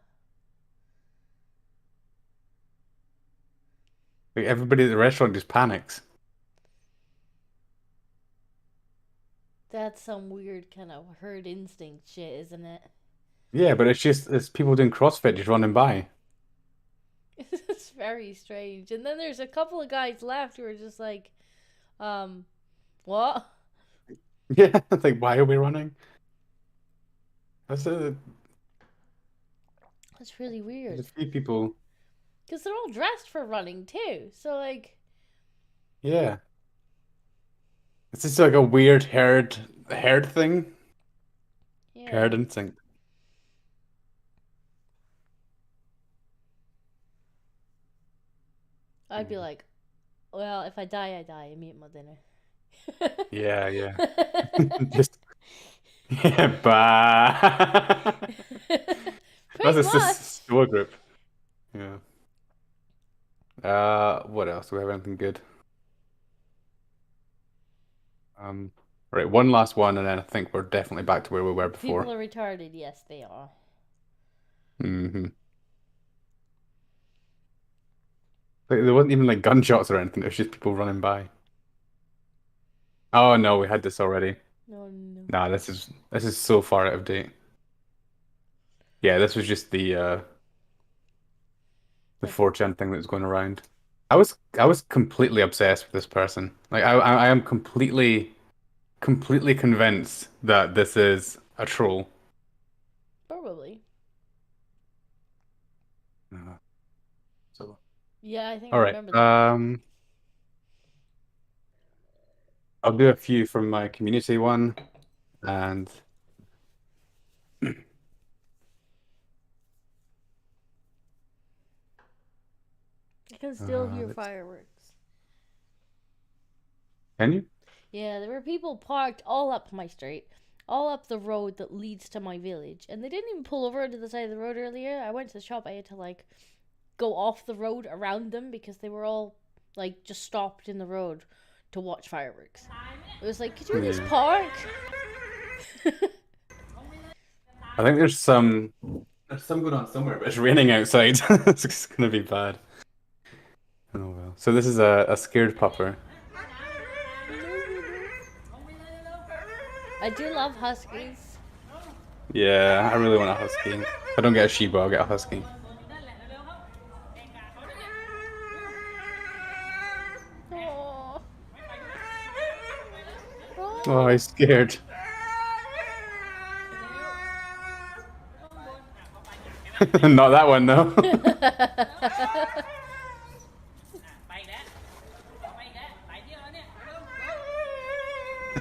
B: Like, everybody at the restaurant just panics.
A: That's some weird kind of herd instinct shit, isn't it?
B: Yeah, but it's people doing CrossFit just running by.
A: It's very strange. And then there's a couple of guys left who are just like, what?
B: Yeah, it's like, why are we running? That's a,
A: That's really
B: there's
A: weird.
B: a few people.
A: Because they're all dressed for running too. So, like,
B: Yeah. It's just like a weird herd thing.
A: yeah.
B: Herd instinct.
A: I'd be like, well, if I die, I die. I'm eating my dinner.
B: Yeah, yeah. Just yeah, bah. That's a
A: Pretty much.
B: store group. Yeah. What else? Do we have anything good? Right, one last one, and then I think we're definitely back to where we were before.
A: People are retarded. Yes, they are.
B: Mm-hmm. Like, there wasn't even like gunshots or anything. It was just people running by. Oh no, we had this already.
A: No, no.
B: Nah, this is so far out of date. Yeah, this was just the 4chan thing that was going around. I was completely obsessed with this person. Like I am completely convinced that this is a troll.
A: Probably.
B: So
A: Yeah, I think
B: all
A: I
B: right.
A: remember that.
B: I'll do a few from my community one, and
A: I can still hear
B: let's-
A: fireworks.
B: can you?
A: Yeah, there were people parked all up my street, all up the road that leads to my village, and they didn't even pull over to the side of the road earlier. I went to the shop, I had to like go off the road around them because they were all like just stopped in the road to watch fireworks. It was like, could you just
B: Yeah.
A: park?
B: I think there's some going on somewhere, but it's raining outside. It's gonna be bad. Oh well. So this is a scared pupper.
A: I do love huskies.
B: Yeah, I really want a husky. If I don't get a Shiba, I'll get a husky.
A: Aww.
B: Oh, he's scared. Not that one though.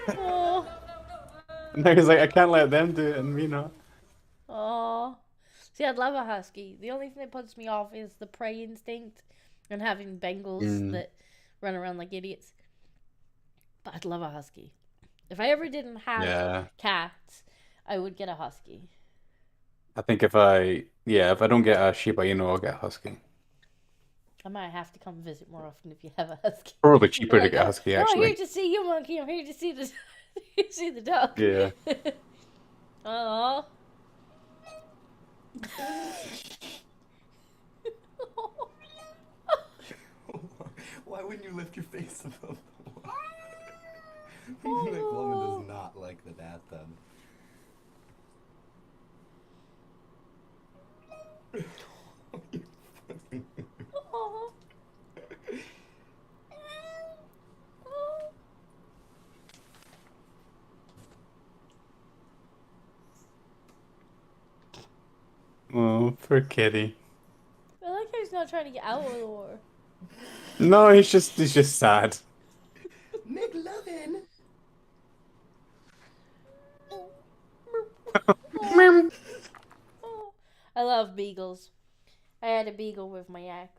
A: Oh.
B: No, he's like, I can't let them do it and me not.
A: Oh. See, I'd love a husky. The only thing that puts me off is the prey instinct and having Bengals that run around like idiots. But I'd love a husky. If I ever didn't have
B: Yeah.
A: cats, I would get a husky.
B: I think if I don't get a Shiba Inu, I'll get a husky.
A: I might have to come visit more often if you have a husky.
B: Probably cheaper
A: Like,
B: to get a husky,
A: I'm here
B: actually.
A: to see you, monkey. I'm here to see the see the dog.
B: Yeah.
A: Aww.
N: Why wouldn't you lift your face above the water? That woman does not like the bathtub.
B: Oh, poor kitty.
A: I like how he's not trying to get out of the water.
B: No, he's just sad.
N: McLovin.
A: I love beagles. I had a beagle with my ex,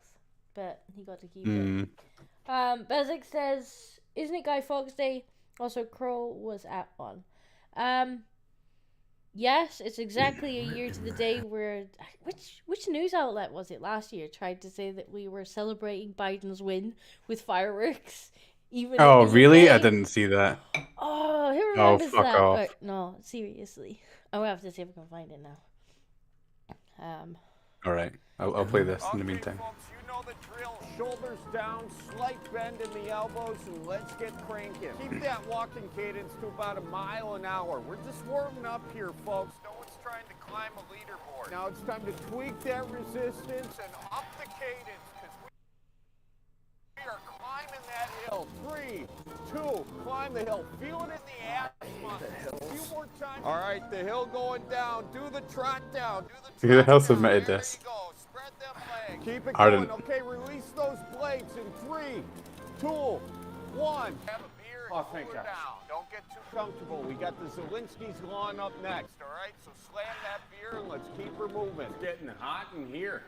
A: but he got to keep it. Bezic says, isn't it Guy Fawkes Day? Also, Crow was at one. Yes, it's exactly a year to the day where which news outlet was it last year tried to say that we were celebrating Biden's win with fireworks. Even
B: Oh,
A: in the
B: really? I
A: day?
B: didn't see that.
A: Oh, who remembers
B: fuck
A: that?
B: off.
A: But no, seriously. I will have to see if I can find it now.
B: All right, I'll play this in the meantime.
O: Shoulders down, slight bend in the elbows, and let's get cranking. Keep that walking cadence to about 1 mile an hour. We're just warming up here, folks. No one's trying to climb a leaderboard. Now it's time to tweak that resistance and up the cadence, because we are climbing that hill. 3, 2, climb the hill. Feel it in the ass muscles. A few more times. All right, the hill going down. Do the trot down. Do the
B: Who the hell submitted this?
O: Spread them legs. Keep it
B: Arden.
O: going. Okay, release those blades in 3, 2, 1. Have a beer and cool her down. Don't get too comfortable. We got the Zelensky's lawn up next, all right? So slam that beer and let's keep her moving. It's getting hot in here.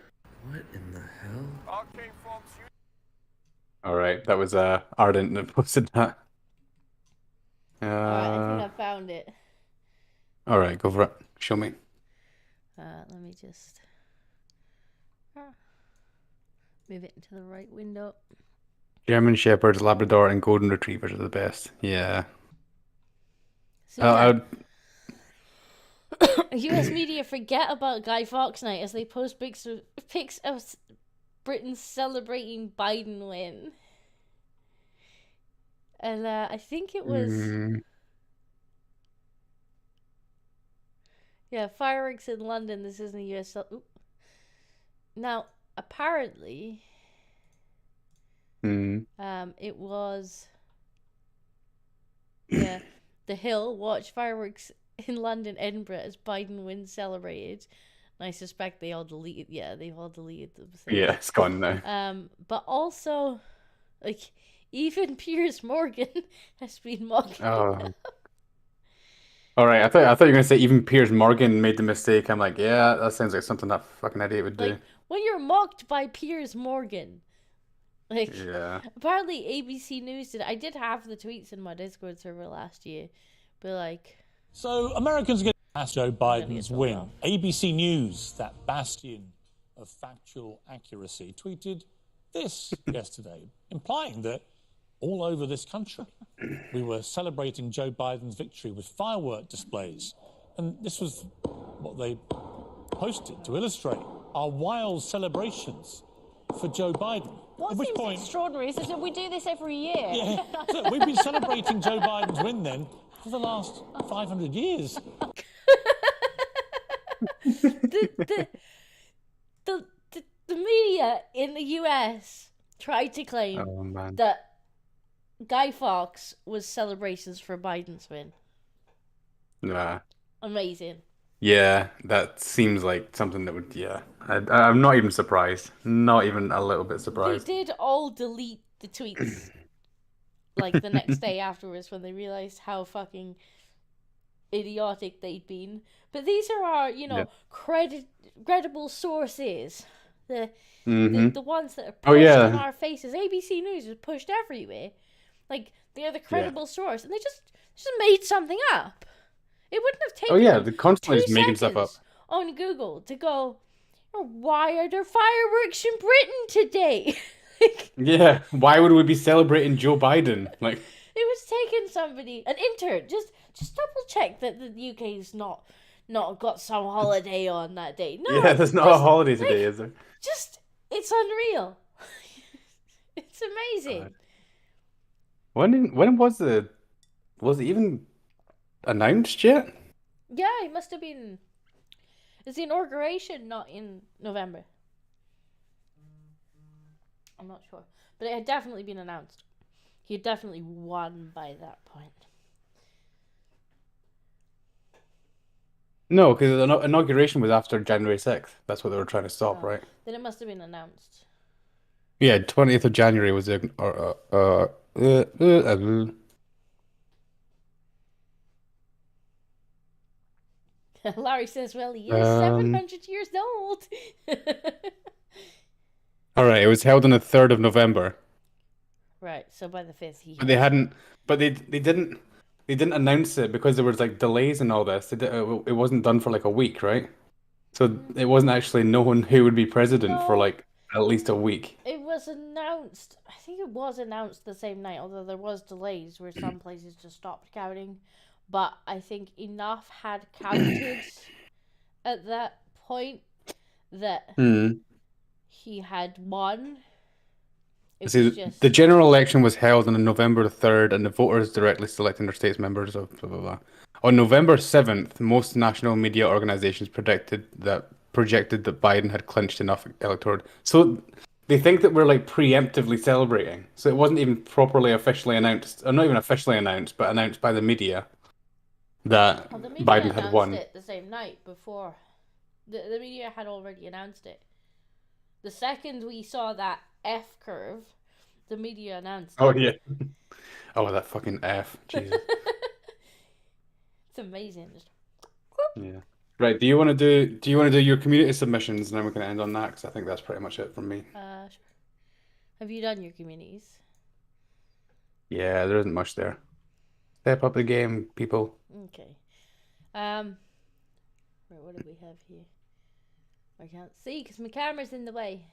N: What in the hell?
O: Okay, folks.
B: All right, that was Ardent that posted that.
A: Alright, I think I found it.
B: All right, go for it. Show me.
A: Let me just move it into the right window.
B: German Shepherds, Labrador, and Golden Retrievers are the best. Yeah.
A: So
B: I would.
A: US media forget about Guy Fawkes Night as they post pics of Britain celebrating Biden win. And I think it was... Yeah, fireworks in London. This isn't a US... Now, apparently... it was... Yeah, The Hill watch fireworks in London, Edinburgh as Biden wins celebrated. And I suspect they all deleted... Yeah, they've all deleted them. So.
B: Yeah, it's gone now.
A: But also, like, even Piers Morgan has been mocking them.
B: All right, I thought you were gonna say even Piers Morgan made the mistake. I'm like, yeah, that sounds like something that fucking idiot would do.
A: Like, when you're mocked by Piers Morgan, like,
B: Yeah.
A: apparently ABC News did. I did have the tweets in my Discord server last year, but like,
P: So Americans get past Joe Biden's win. ABC News, that bastion of factual accuracy, tweeted this yesterday, implying that all over this country we were celebrating Joe Biden's victory with firework displays. And this was what they posted to illustrate our wild celebrations for Joe Biden.
E: What
P: At which
E: seems
P: point,
E: extraordinary is that we do this every year.
P: yeah, so we've been celebrating Joe Biden's win then for the last 500 years.
A: the media in the US tried to claim that Guy Fawkes was celebrations for Biden's win.
B: Nah.
A: Amazing.
B: Yeah, that seems like something that would. Yeah, I'm not even surprised. Not even a little bit
A: They
B: surprised.
A: did all delete the tweets like the next day afterwards when they realized how fucking idiotic they'd been. But these are our, credible sources. The ones that are pushed in our faces. ABC News is pushed everywhere. Like, they're the credible source, and they just made something up. It wouldn't have taken
B: They're constantly just making stuff up.
A: on Google to go, Or why are there fireworks in Britain today?
B: Yeah, why would we be celebrating Joe Biden? Like,
A: It was taking somebody, an intern, just double check that the UK's not got some holiday on that day. No,
B: yeah, there's not a holiday today, is there?
A: Just, it's unreal. It's amazing.
B: When was it even announced yet?
A: Yeah, it must have been. It's the inauguration, not in November. I'm not sure, but it had definitely been announced. He had definitely won by that point.
B: No, because the inauguration was after January 6th. That's what they were trying to stop, right?
A: Then it must have been announced.
B: Yeah, 20th of January was the
A: Larry says, well, he is 700 years old.
B: All right, it was held on the 3rd of November.
A: Right, so by the 5th he...
B: But they didn't announce it because there was like delays and all this. It wasn't done for like a week, right? So it wasn't actually known who would be president for like at least a week.
A: It was announced, I think it was announced the same night, although there was delays where some places just stopped counting. But I think enough had counted at that point that he had won.
B: See, the general election was held on November 3rd, and the voters directly selecting their state's members of blah, blah, blah. On November 7th, most national media organizations projected that Biden had clinched enough electorate. So they think that we're like preemptively celebrating. So it wasn't even properly officially announced, or not even officially announced, but announced by the media that
A: the media
B: Biden had won.
A: announced it the same night before. The media had already announced it. The second we saw that F curve, the media announced
B: Oh
A: it.
B: yeah. Oh, that fucking F. Jesus.
A: It's amazing.
B: Yeah. Right. Do you want to do your community submissions, and then we can end on that? Because I think that's pretty much it from me.
A: Sure. Have you done your communities?
B: Yeah, there isn't much there. Step up the game, people.
A: Okay. Right, what do we have here? I can't see because my camera's in the way.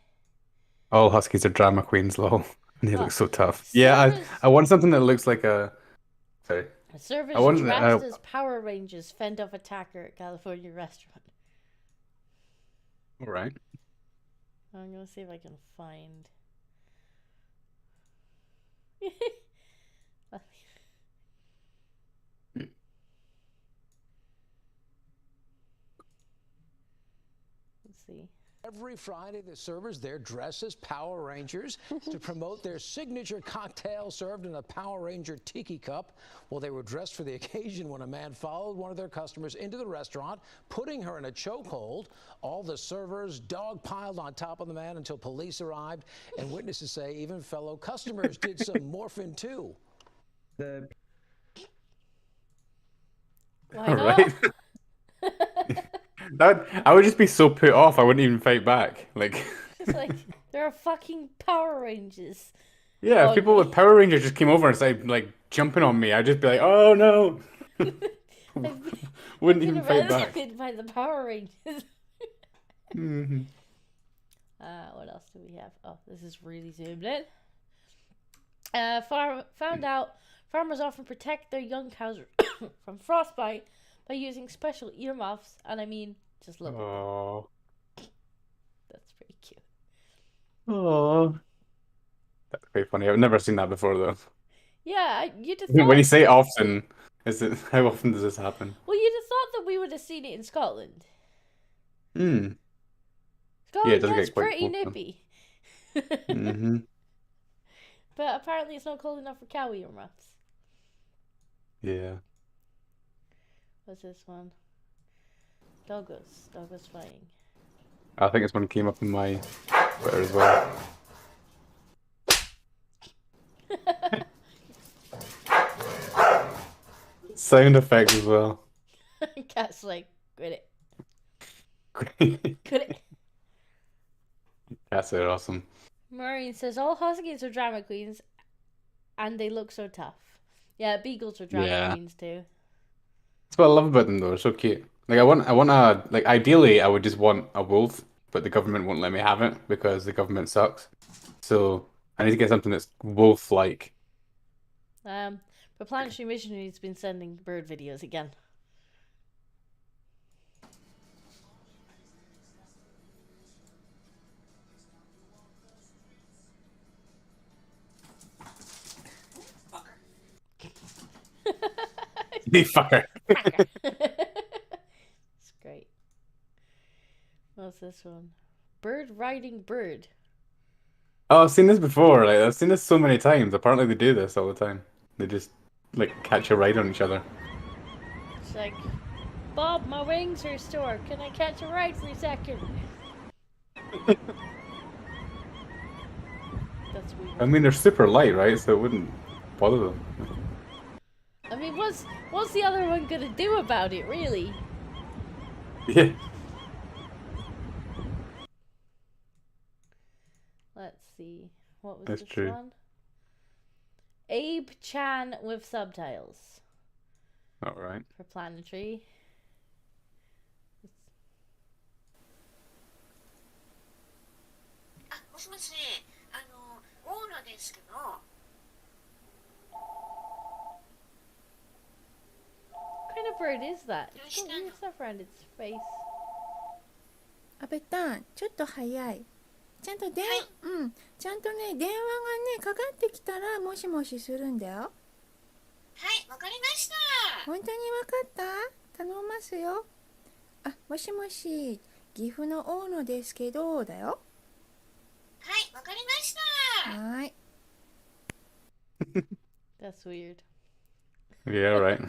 B: All Huskies are drama queens, lol. They look so tough. Yeah, I want something that looks like a... Sorry.
A: Servers
B: I want
A: dressed as Power Rangers fend off attacker at California restaurant.
B: All right.
A: I'm going to see if I can find... Let's see.
Q: Every Friday, the servers, they're dressed as Power Rangers to promote their signature cocktail served in a Power Ranger tiki cup. Well, they were dressed for the occasion when a man followed one of their customers into the restaurant, putting her in a chokehold. All the servers dogpiled on top of the man until police arrived, and witnesses say even fellow customers did some morphine too.
A: Why not?
B: I would just be so put off, I wouldn't even fight back. Like,
A: It's like, there are fucking Power Rangers.
B: yeah,
A: Oh,
B: if people with Power Rangers just came over and started like jumping on me, I'd just be like, oh no. Wouldn't even fight back.
A: Arrested by the Power Rangers.
B: Mm-hmm.
A: What else do we have? Oh, this is really zoomed in. Found out farmers often protect their young cows from frostbite by using special earmuffs, and I mean, just look.
B: Oh.
A: That's pretty cute.
B: Oh. That's pretty funny. I've never seen that before though.
A: Yeah, you'd have
B: When
A: thought.
B: you say often, how often does this happen?
A: Well, you'd have thought that we would have seen it in Scotland.
B: Hmm.
A: Scotland
B: Yeah, it does
A: gets
B: get quite
A: pretty
B: cold, though.
A: nippy.
B: Mm-hmm.
A: But apparently it's not cold enough for cow earmuffs.
B: Yeah.
A: What's this one? Douglas flying.
B: I think this one came up in my Twitter as well. Sound effects as well.
A: Cat's like, quit it. Quit it.
B: That's it, awesome.
A: Maureen says, all Huskies are drama queens, and they look so tough. Yeah, Beagles are drama queens too.
B: That's what I love about them though, they're so cute. Like I want a, like ideally I would just want a wolf, but the government won't let me have it because the government sucks. So I need to get something that's wolf-like.
A: But Planetary Missionary's been sending bird videos again.
B: You fucker.
A: It's great. What's this one? Bird riding bird.
B: Oh, I've seen this before. Like I've seen this so many times. Apparently they do this all the time. They just like catch a ride on each other.
A: It's like, Bob, my wings are sore. Can I catch a ride for a second? That's weird.
B: I mean, they're super light, right? So it wouldn't bother them.
A: I mean, what's the other one gonna do about it, really?
B: Yeah.
A: Let's see. What was
B: That's
A: this
B: true.
A: one? Abe Chan with subtitles
B: All right.
A: for Planetary.
R: もしもし、大野ですけど。
A: What kind of bird is that? It's got weird stuff around its face.
S: 阿部たん、ちょっと早い。ちゃんとちゃんとね、電話がね、かかってきたら、もしもしするんだよ。
R: はい、わかりました。
S: 本当にわかった？頼ますよ。あ、もしもし、岐阜の大野ですけど、だよ。
R: はい、わかりました。
S: はい。
A: That's weird.
B: Yeah, right.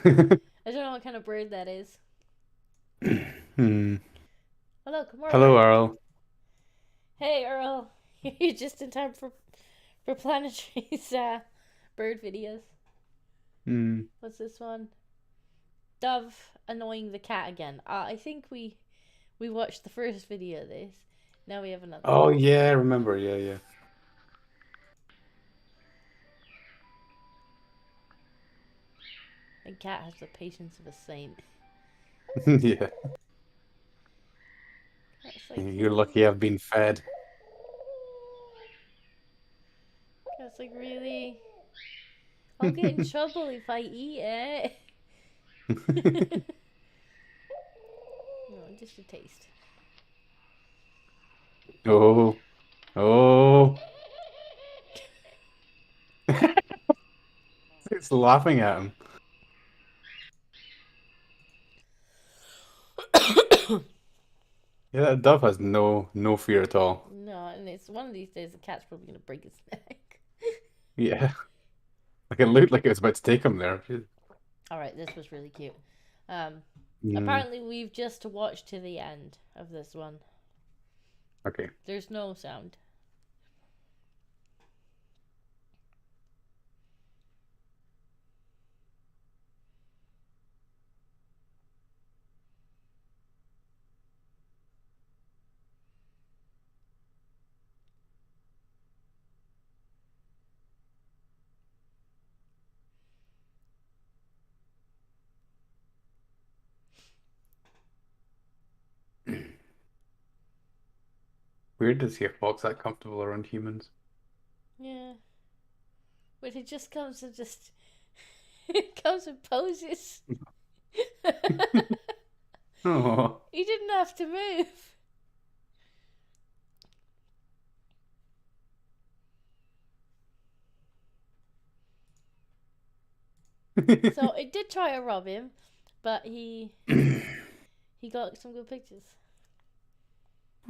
A: I don't know what kind of bird that is.
B: Hmm.
A: Oh, look, more
B: Hello,
A: bird.
B: Earl.
A: Hey, Earl. You're just in time for Planetary's bird videos.
B: Hmm.
A: What's this one? Dove annoying the cat again. I think we watched the first video of this. Now we have another.
B: Oh yeah, I remember. Yeah, yeah.
A: The cat has the patience of a saint.
B: Yeah.
A: That's like,
B: You're lucky I've been fed.
A: that's like really. I'll get in trouble if I eat it. No, just a taste.
B: Oh. Oh. It's laughing at him. Yeah, that dove has no fear at all.
A: No, and it's one of these days the cat's probably gonna break its neck.
B: Yeah. Like it looked like it was about to take him there.
A: Alright, this was really cute.
B: Mm.
A: Apparently we've just watched to the end of this one.
B: Okay.
A: There's no sound.
B: Weird to see a fox that comfortable around humans.
A: Yeah. But it just comes and just it comes and poses.
B: Oh.
A: He didn't have to move. So it did try to rob him, but he got some good pictures.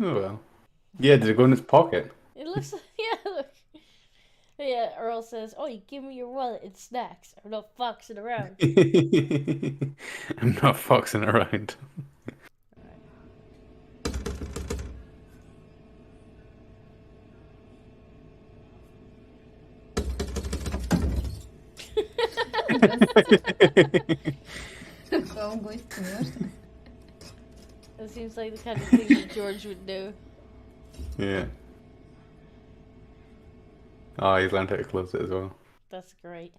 B: Oh well. Yeah, did it go in his pocket?
A: It looks yeah, look. Yeah, Earl says, "Oh, you give me your wallet and snacks. I'm not foxing around."
B: I'm not foxing around.
A: That seems like the kind of thing that George would do.
B: Yeah. Oh, he's learned how to close it as well.
A: That's great.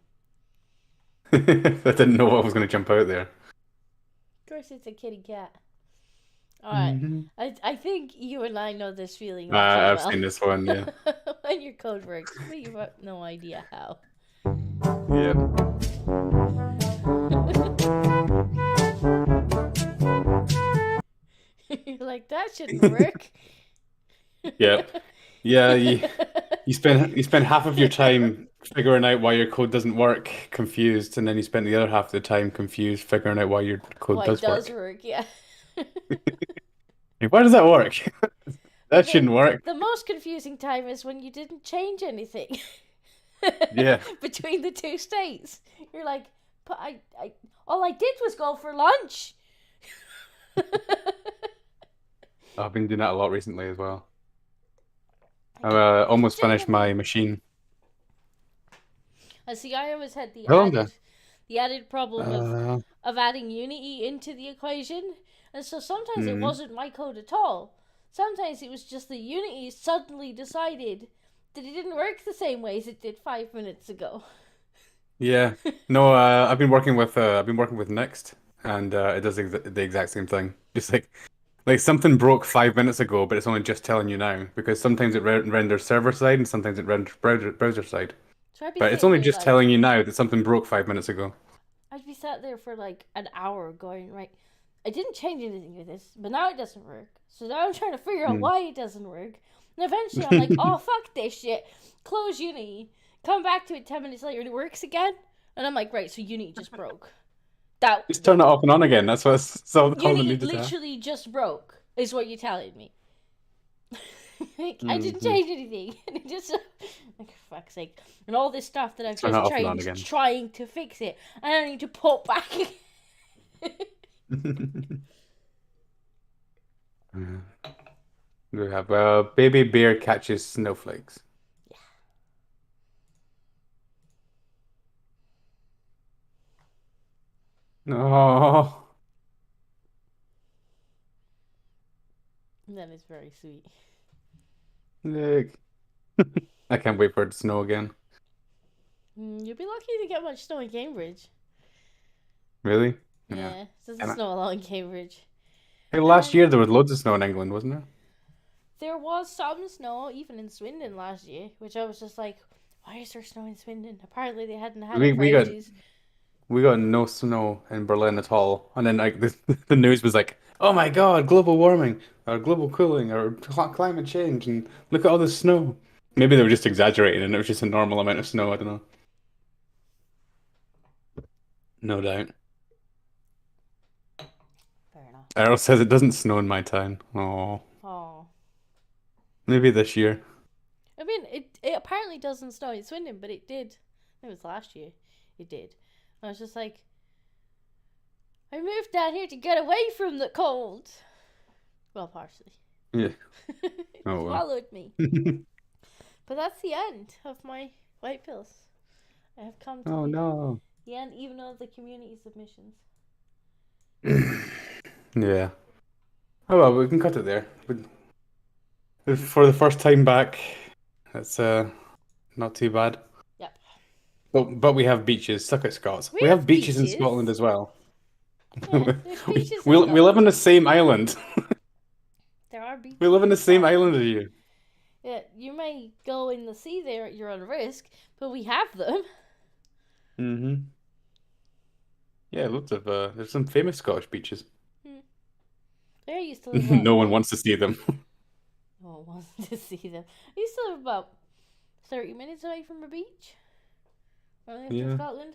B: I didn't know what was going to jump out there.
A: Of course, it's a kitty cat. Alright. I think you and I know this feeling. all too
B: I've
A: well.
B: seen this one, yeah.
A: When your code works, but you have no idea how.
B: Yeah.
A: You're like, that shouldn't work.
B: Yep. Yeah, you spend half of your time figuring out why your code doesn't work, confused, and then you spend the other half of the time confused, figuring out why your code
A: Why it
B: does
A: does
B: work.
A: work, yeah.
B: Like, why does that work? That shouldn't work.
A: The most confusing time is when you didn't change anything.
B: Yeah.
A: Between the two states. You're like, but I all I did was go for lunch.
B: I've been doing that a lot recently as well. I've almost finished my machine.
A: I see. I always had the
B: How long
A: added problem
B: Uh,
A: of adding Unity into the equation, and so sometimes it
B: Mhm.
A: wasn't my code at all. Sometimes it was just the Unity suddenly decided that it didn't work the same way as it did 5 minutes ago.
B: Yeah. No, I've been working with Next, and it does the exact same thing. Just like something broke 5 minutes ago, but it's only just telling you now because sometimes it renders server side and sometimes it renders browser side.
A: So I'd be
B: But it's
A: sitting
B: only
A: there
B: just
A: like-
B: telling you now that something broke 5 minutes ago.
A: I'd be sat there for like an hour going, right, I didn't change anything with this, but now it doesn't work. So now I'm trying to figure out
B: Hmm.
A: why it doesn't work. And eventually I'm like, oh, fuck this shit. Close Unity. Come back to it 10 minutes later and it works again. And I'm like, right, so Unity just broke. That
B: Just turn it off and on again. That's all that
A: Unity
B: needed to happen.
A: literally just broke, is what you're telling me. Like, I didn't
B: Mhm.
A: change anything. And it just, like, for fuck's sake. And all this stuff that I've
B: Turn it
A: just
B: off and on
A: tried
B: again.
A: trying to fix it. And I need to put back
B: We have baby bear catches snowflakes. No.
A: That is very sweet.
B: Look. I can't wait for it to snow again.
A: You'll be lucky to get much snow in Cambridge.
B: Really?
A: Yeah, it doesn't
B: And
A: snow a lot in Cambridge.
B: Hey, last year there was loads of snow in England, wasn't there?
A: There was some snow, even in Swindon last year, which I was just like, why is there snow in Swindon? Apparently they hadn't had it for
B: We got
A: ages.
B: no snow in Berlin at all, and then like the news was like, "Oh my God, global warming, or global cooling, or climate change, and look at all this snow." Maybe they were just exaggerating, and it was just a normal amount of snow. I don't know. No doubt.
A: Fair enough.
B: Errol says it doesn't snow in my town. Oh,
A: Oh.
B: maybe this year.
A: I mean, it apparently doesn't snow in Swindon, but it did. It was last year. It did. I was just like, I moved down here to get away from the cold. Well, partially.
B: Yeah.
A: It
B: Oh, well.
A: swallowed me. But that's the end of my white pills. I have come to
B: Oh no.
A: the end, even of the community submissions.
B: Yeah. Oh well, we can cut it there. For the first time back, it's not too bad.
A: Yep.
B: But we have beaches. Suck it, Scots.
A: We
B: We
A: have
B: have beaches in
A: beaches.
B: Scotland as well.
A: Yeah, there's beaches in
B: We live on the same island.
A: There are beaches.
B: We live on the same island as you.
A: Yeah, you may go in the sea there at your own risk, but we have them.
B: Mm-hmm. Yeah, lots of there's some famous Scottish beaches.
A: There I used to live
B: No one wants to see them.
A: No one wants to see them. I used to live about 30 minutes away from a beach. When I lived
B: Yeah.
A: in Scotland.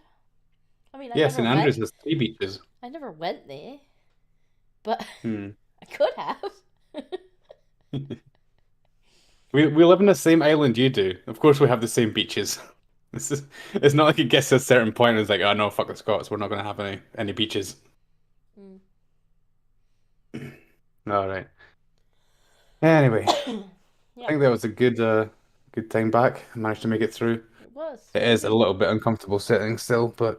A: I mean, I
B: Yeah,
A: never
B: St
A: went.
B: Andrews has 3 beaches.
A: I never went there, but
B: Hmm.
A: I could have.
B: We live on the same island you do. Of course, we have the same beaches. It's not like it gets to a certain point and it's like, oh no, fuck the Scots, we're not going to have any beaches.
A: Mm.
B: All right. Anyway,
A: Yeah.
B: I think that was a good time back. I managed to make it through.
A: It was.
B: It is a little bit uncomfortable sitting still, but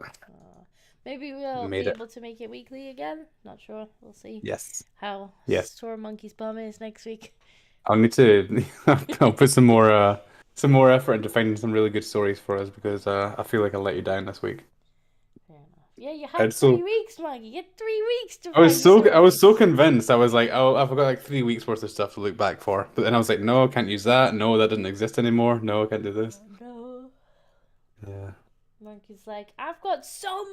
A: Maybe we'll
B: Made
A: be
B: it.
A: able to make it weekly again. Not sure. We'll see.
B: Yes.
A: How
B: Yes.
A: sore Monkey's bum is next week.
B: I'll need to I'll put some more effort into finding some really good stories for us because I feel like I let you down this week.
A: Yeah, you
B: And
A: have
B: so
A: 3 weeks, Monkey. You get 3 weeks to
B: I was
A: find the
B: so
A: servers.
B: convinced. I was so convinced. I was like, oh, I've got like 3 weeks worth of stuff to look back for. But then I was like, no, I can't use that. No, that didn't exist anymore. No, I can't do this.
A: No.
B: Yeah.
A: Monkey's like, I've got so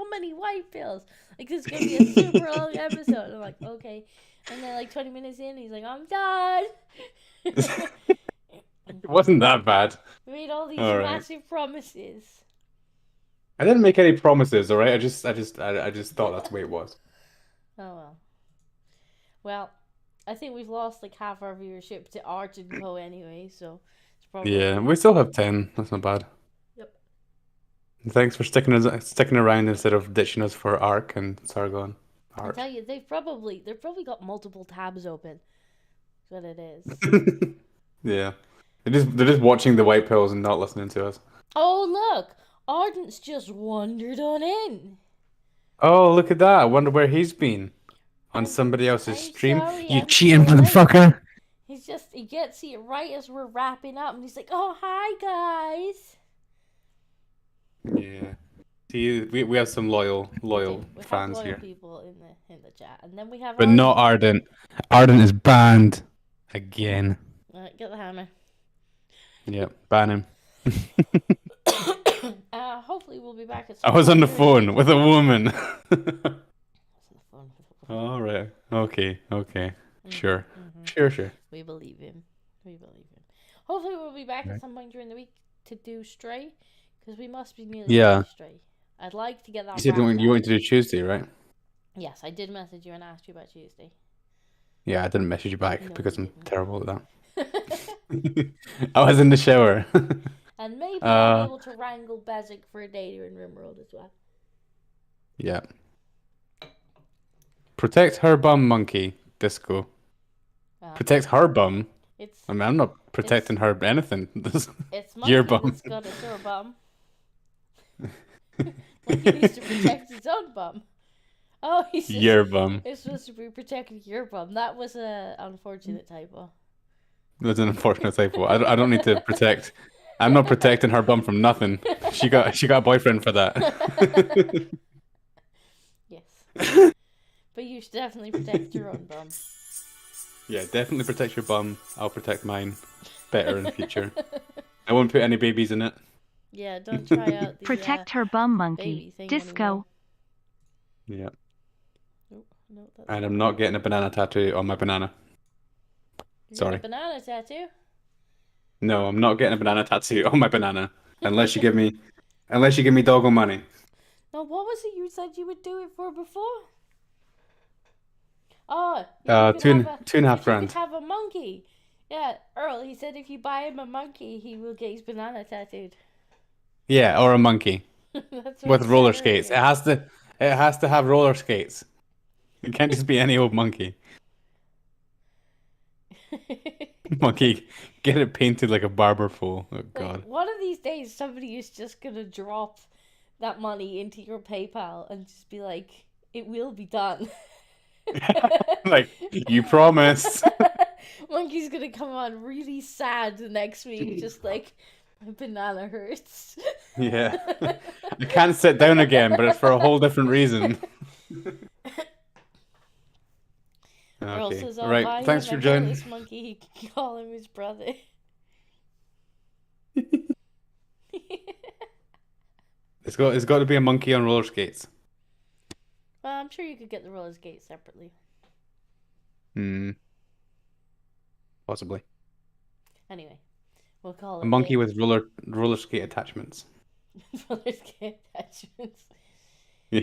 A: many white pills. Like, this is gonna be a super long episode. And I'm like, okay. And then, like, 20 minutes in, he's like, I'm done.
B: It wasn't that bad.
A: We made all these
B: All right.
A: massive promises.
B: I didn't make any promises, all right? I just thought that's the way it was.
A: Oh well. Well, I think we've lost like half our viewership to Art and Co anyway, so it's probably
B: Yeah, we still have 10. That's not bad.
A: Yep.
B: Thanks for sticking around instead of ditching us for Ark and Sargon.
A: I
B: Ark.
A: tell you, they've probably got multiple tabs open. That's what it is.
B: Yeah. They're just watching the white pills and not listening to us.
A: Oh look! Ardent's just wandered on in.
B: Oh, look at that. I wonder where he's been. On somebody else's stream.
A: sorry,
B: You
A: I'm
B: cheating
A: sorry.
B: motherfucker.
A: He gets it right as we're wrapping up and he's like, oh hi guys.
B: Yeah. See, we have some loyal
A: We have
B: fans
A: loyal
B: here.
A: people in the chat. And then we have
B: But not Ardent. Ardent is banned. Again.
A: Alright, get the hammer.
B: Yep, ban him.
A: Hopefully we'll be back at
B: I
A: some
B: was on the
A: point during
B: phone with a woman.
A: phone.
B: All right. Okay. Sure.
A: Mhm.
B: Sure.
A: We believe him. Hopefully we'll be back at some point during the week to do Stray, because we must be nearly
B: Yeah.
A: done with Stray. I'd like to get that.
B: You said
A: wrapped
B: you
A: up.
B: wanted to do Tuesday, right?
A: Yes, I did message you and asked you about Tuesday.
B: Yeah, I didn't message you back
A: No,
B: because
A: you
B: I'm terrible at that. I was in the shower.
A: And maybe I'll be able to wrangle Bezic for a data in Rimworld as well.
B: Yeah. Protect her bum, monkey. Disco. Protect her bum. I mean, I'm not protecting her anything.
A: It's Monkey
B: Your bum.
A: that's got a sore bum. Monkey needs to protect his own bum. Oh, he's just,
B: Your bum.
A: It's supposed to be protecting your bum. That was a unfortunate typo.
B: That's an unfortunate typo. I don't need to protect. I'm not protecting her bum from nothing. She got a boyfriend for that.
A: Yes. But you should definitely protect your own bum.
B: Yeah, definitely protect your bum. I'll protect mine better in the future. I won't put any babies in it.
A: Yeah, don't try out the
I: Protect her bum,
A: baby
I: monkey.
A: thing
I: Disco.
A: anymore.
B: Yeah.
A: Oh, no, that's
B: And I'm not getting a banana tattoo on my banana.
A: You got
B: Sorry.
A: a banana tattoo?
B: No, I'm not getting a banana tattoo on my banana unless you give me doggo money.
A: No, what was it you said you would do it for before? Oh,
B: two and a half
A: you
B: grand.
A: could have a monkey. Yeah, Earl, he said if you buy him a monkey, he will get his banana tattooed.
B: Yeah, or a monkey
A: That's what
B: with
A: he
B: roller
A: said
B: skates.
A: earlier.
B: It has to have roller skates. It can't just be any old monkey. Monkey, get it painted like a barber pole. Oh God.
A: Like, one of these days, somebody is just gonna drop that money into your PayPal and just be like, "It will be done."
B: Like you promised.
A: Monkey's gonna come on really sad the next week, just like, my banana hurts.
B: Yeah. I can't sit down again, but it's for a whole different reason.
A: Earl
B: Okay.
A: says, "I'll
B: Right.
A: buy
B: Thanks
A: him
B: for
A: a
B: joining.
A: hairless monkey. He can call him his brother."
B: It's got to be a monkey on roller skates.
A: Well, I'm sure you could get the roller skates separately.
B: Possibly.
A: Anyway, we'll call
B: A
A: it
B: monkey with roller skate attachments.
A: roller skate attachments.
B: Yeah.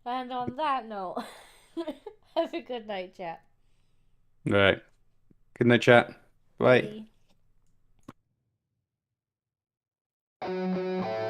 A: And on that note, have a good night, chat.
B: All right. Good night, chat. Bye.
A: Bye.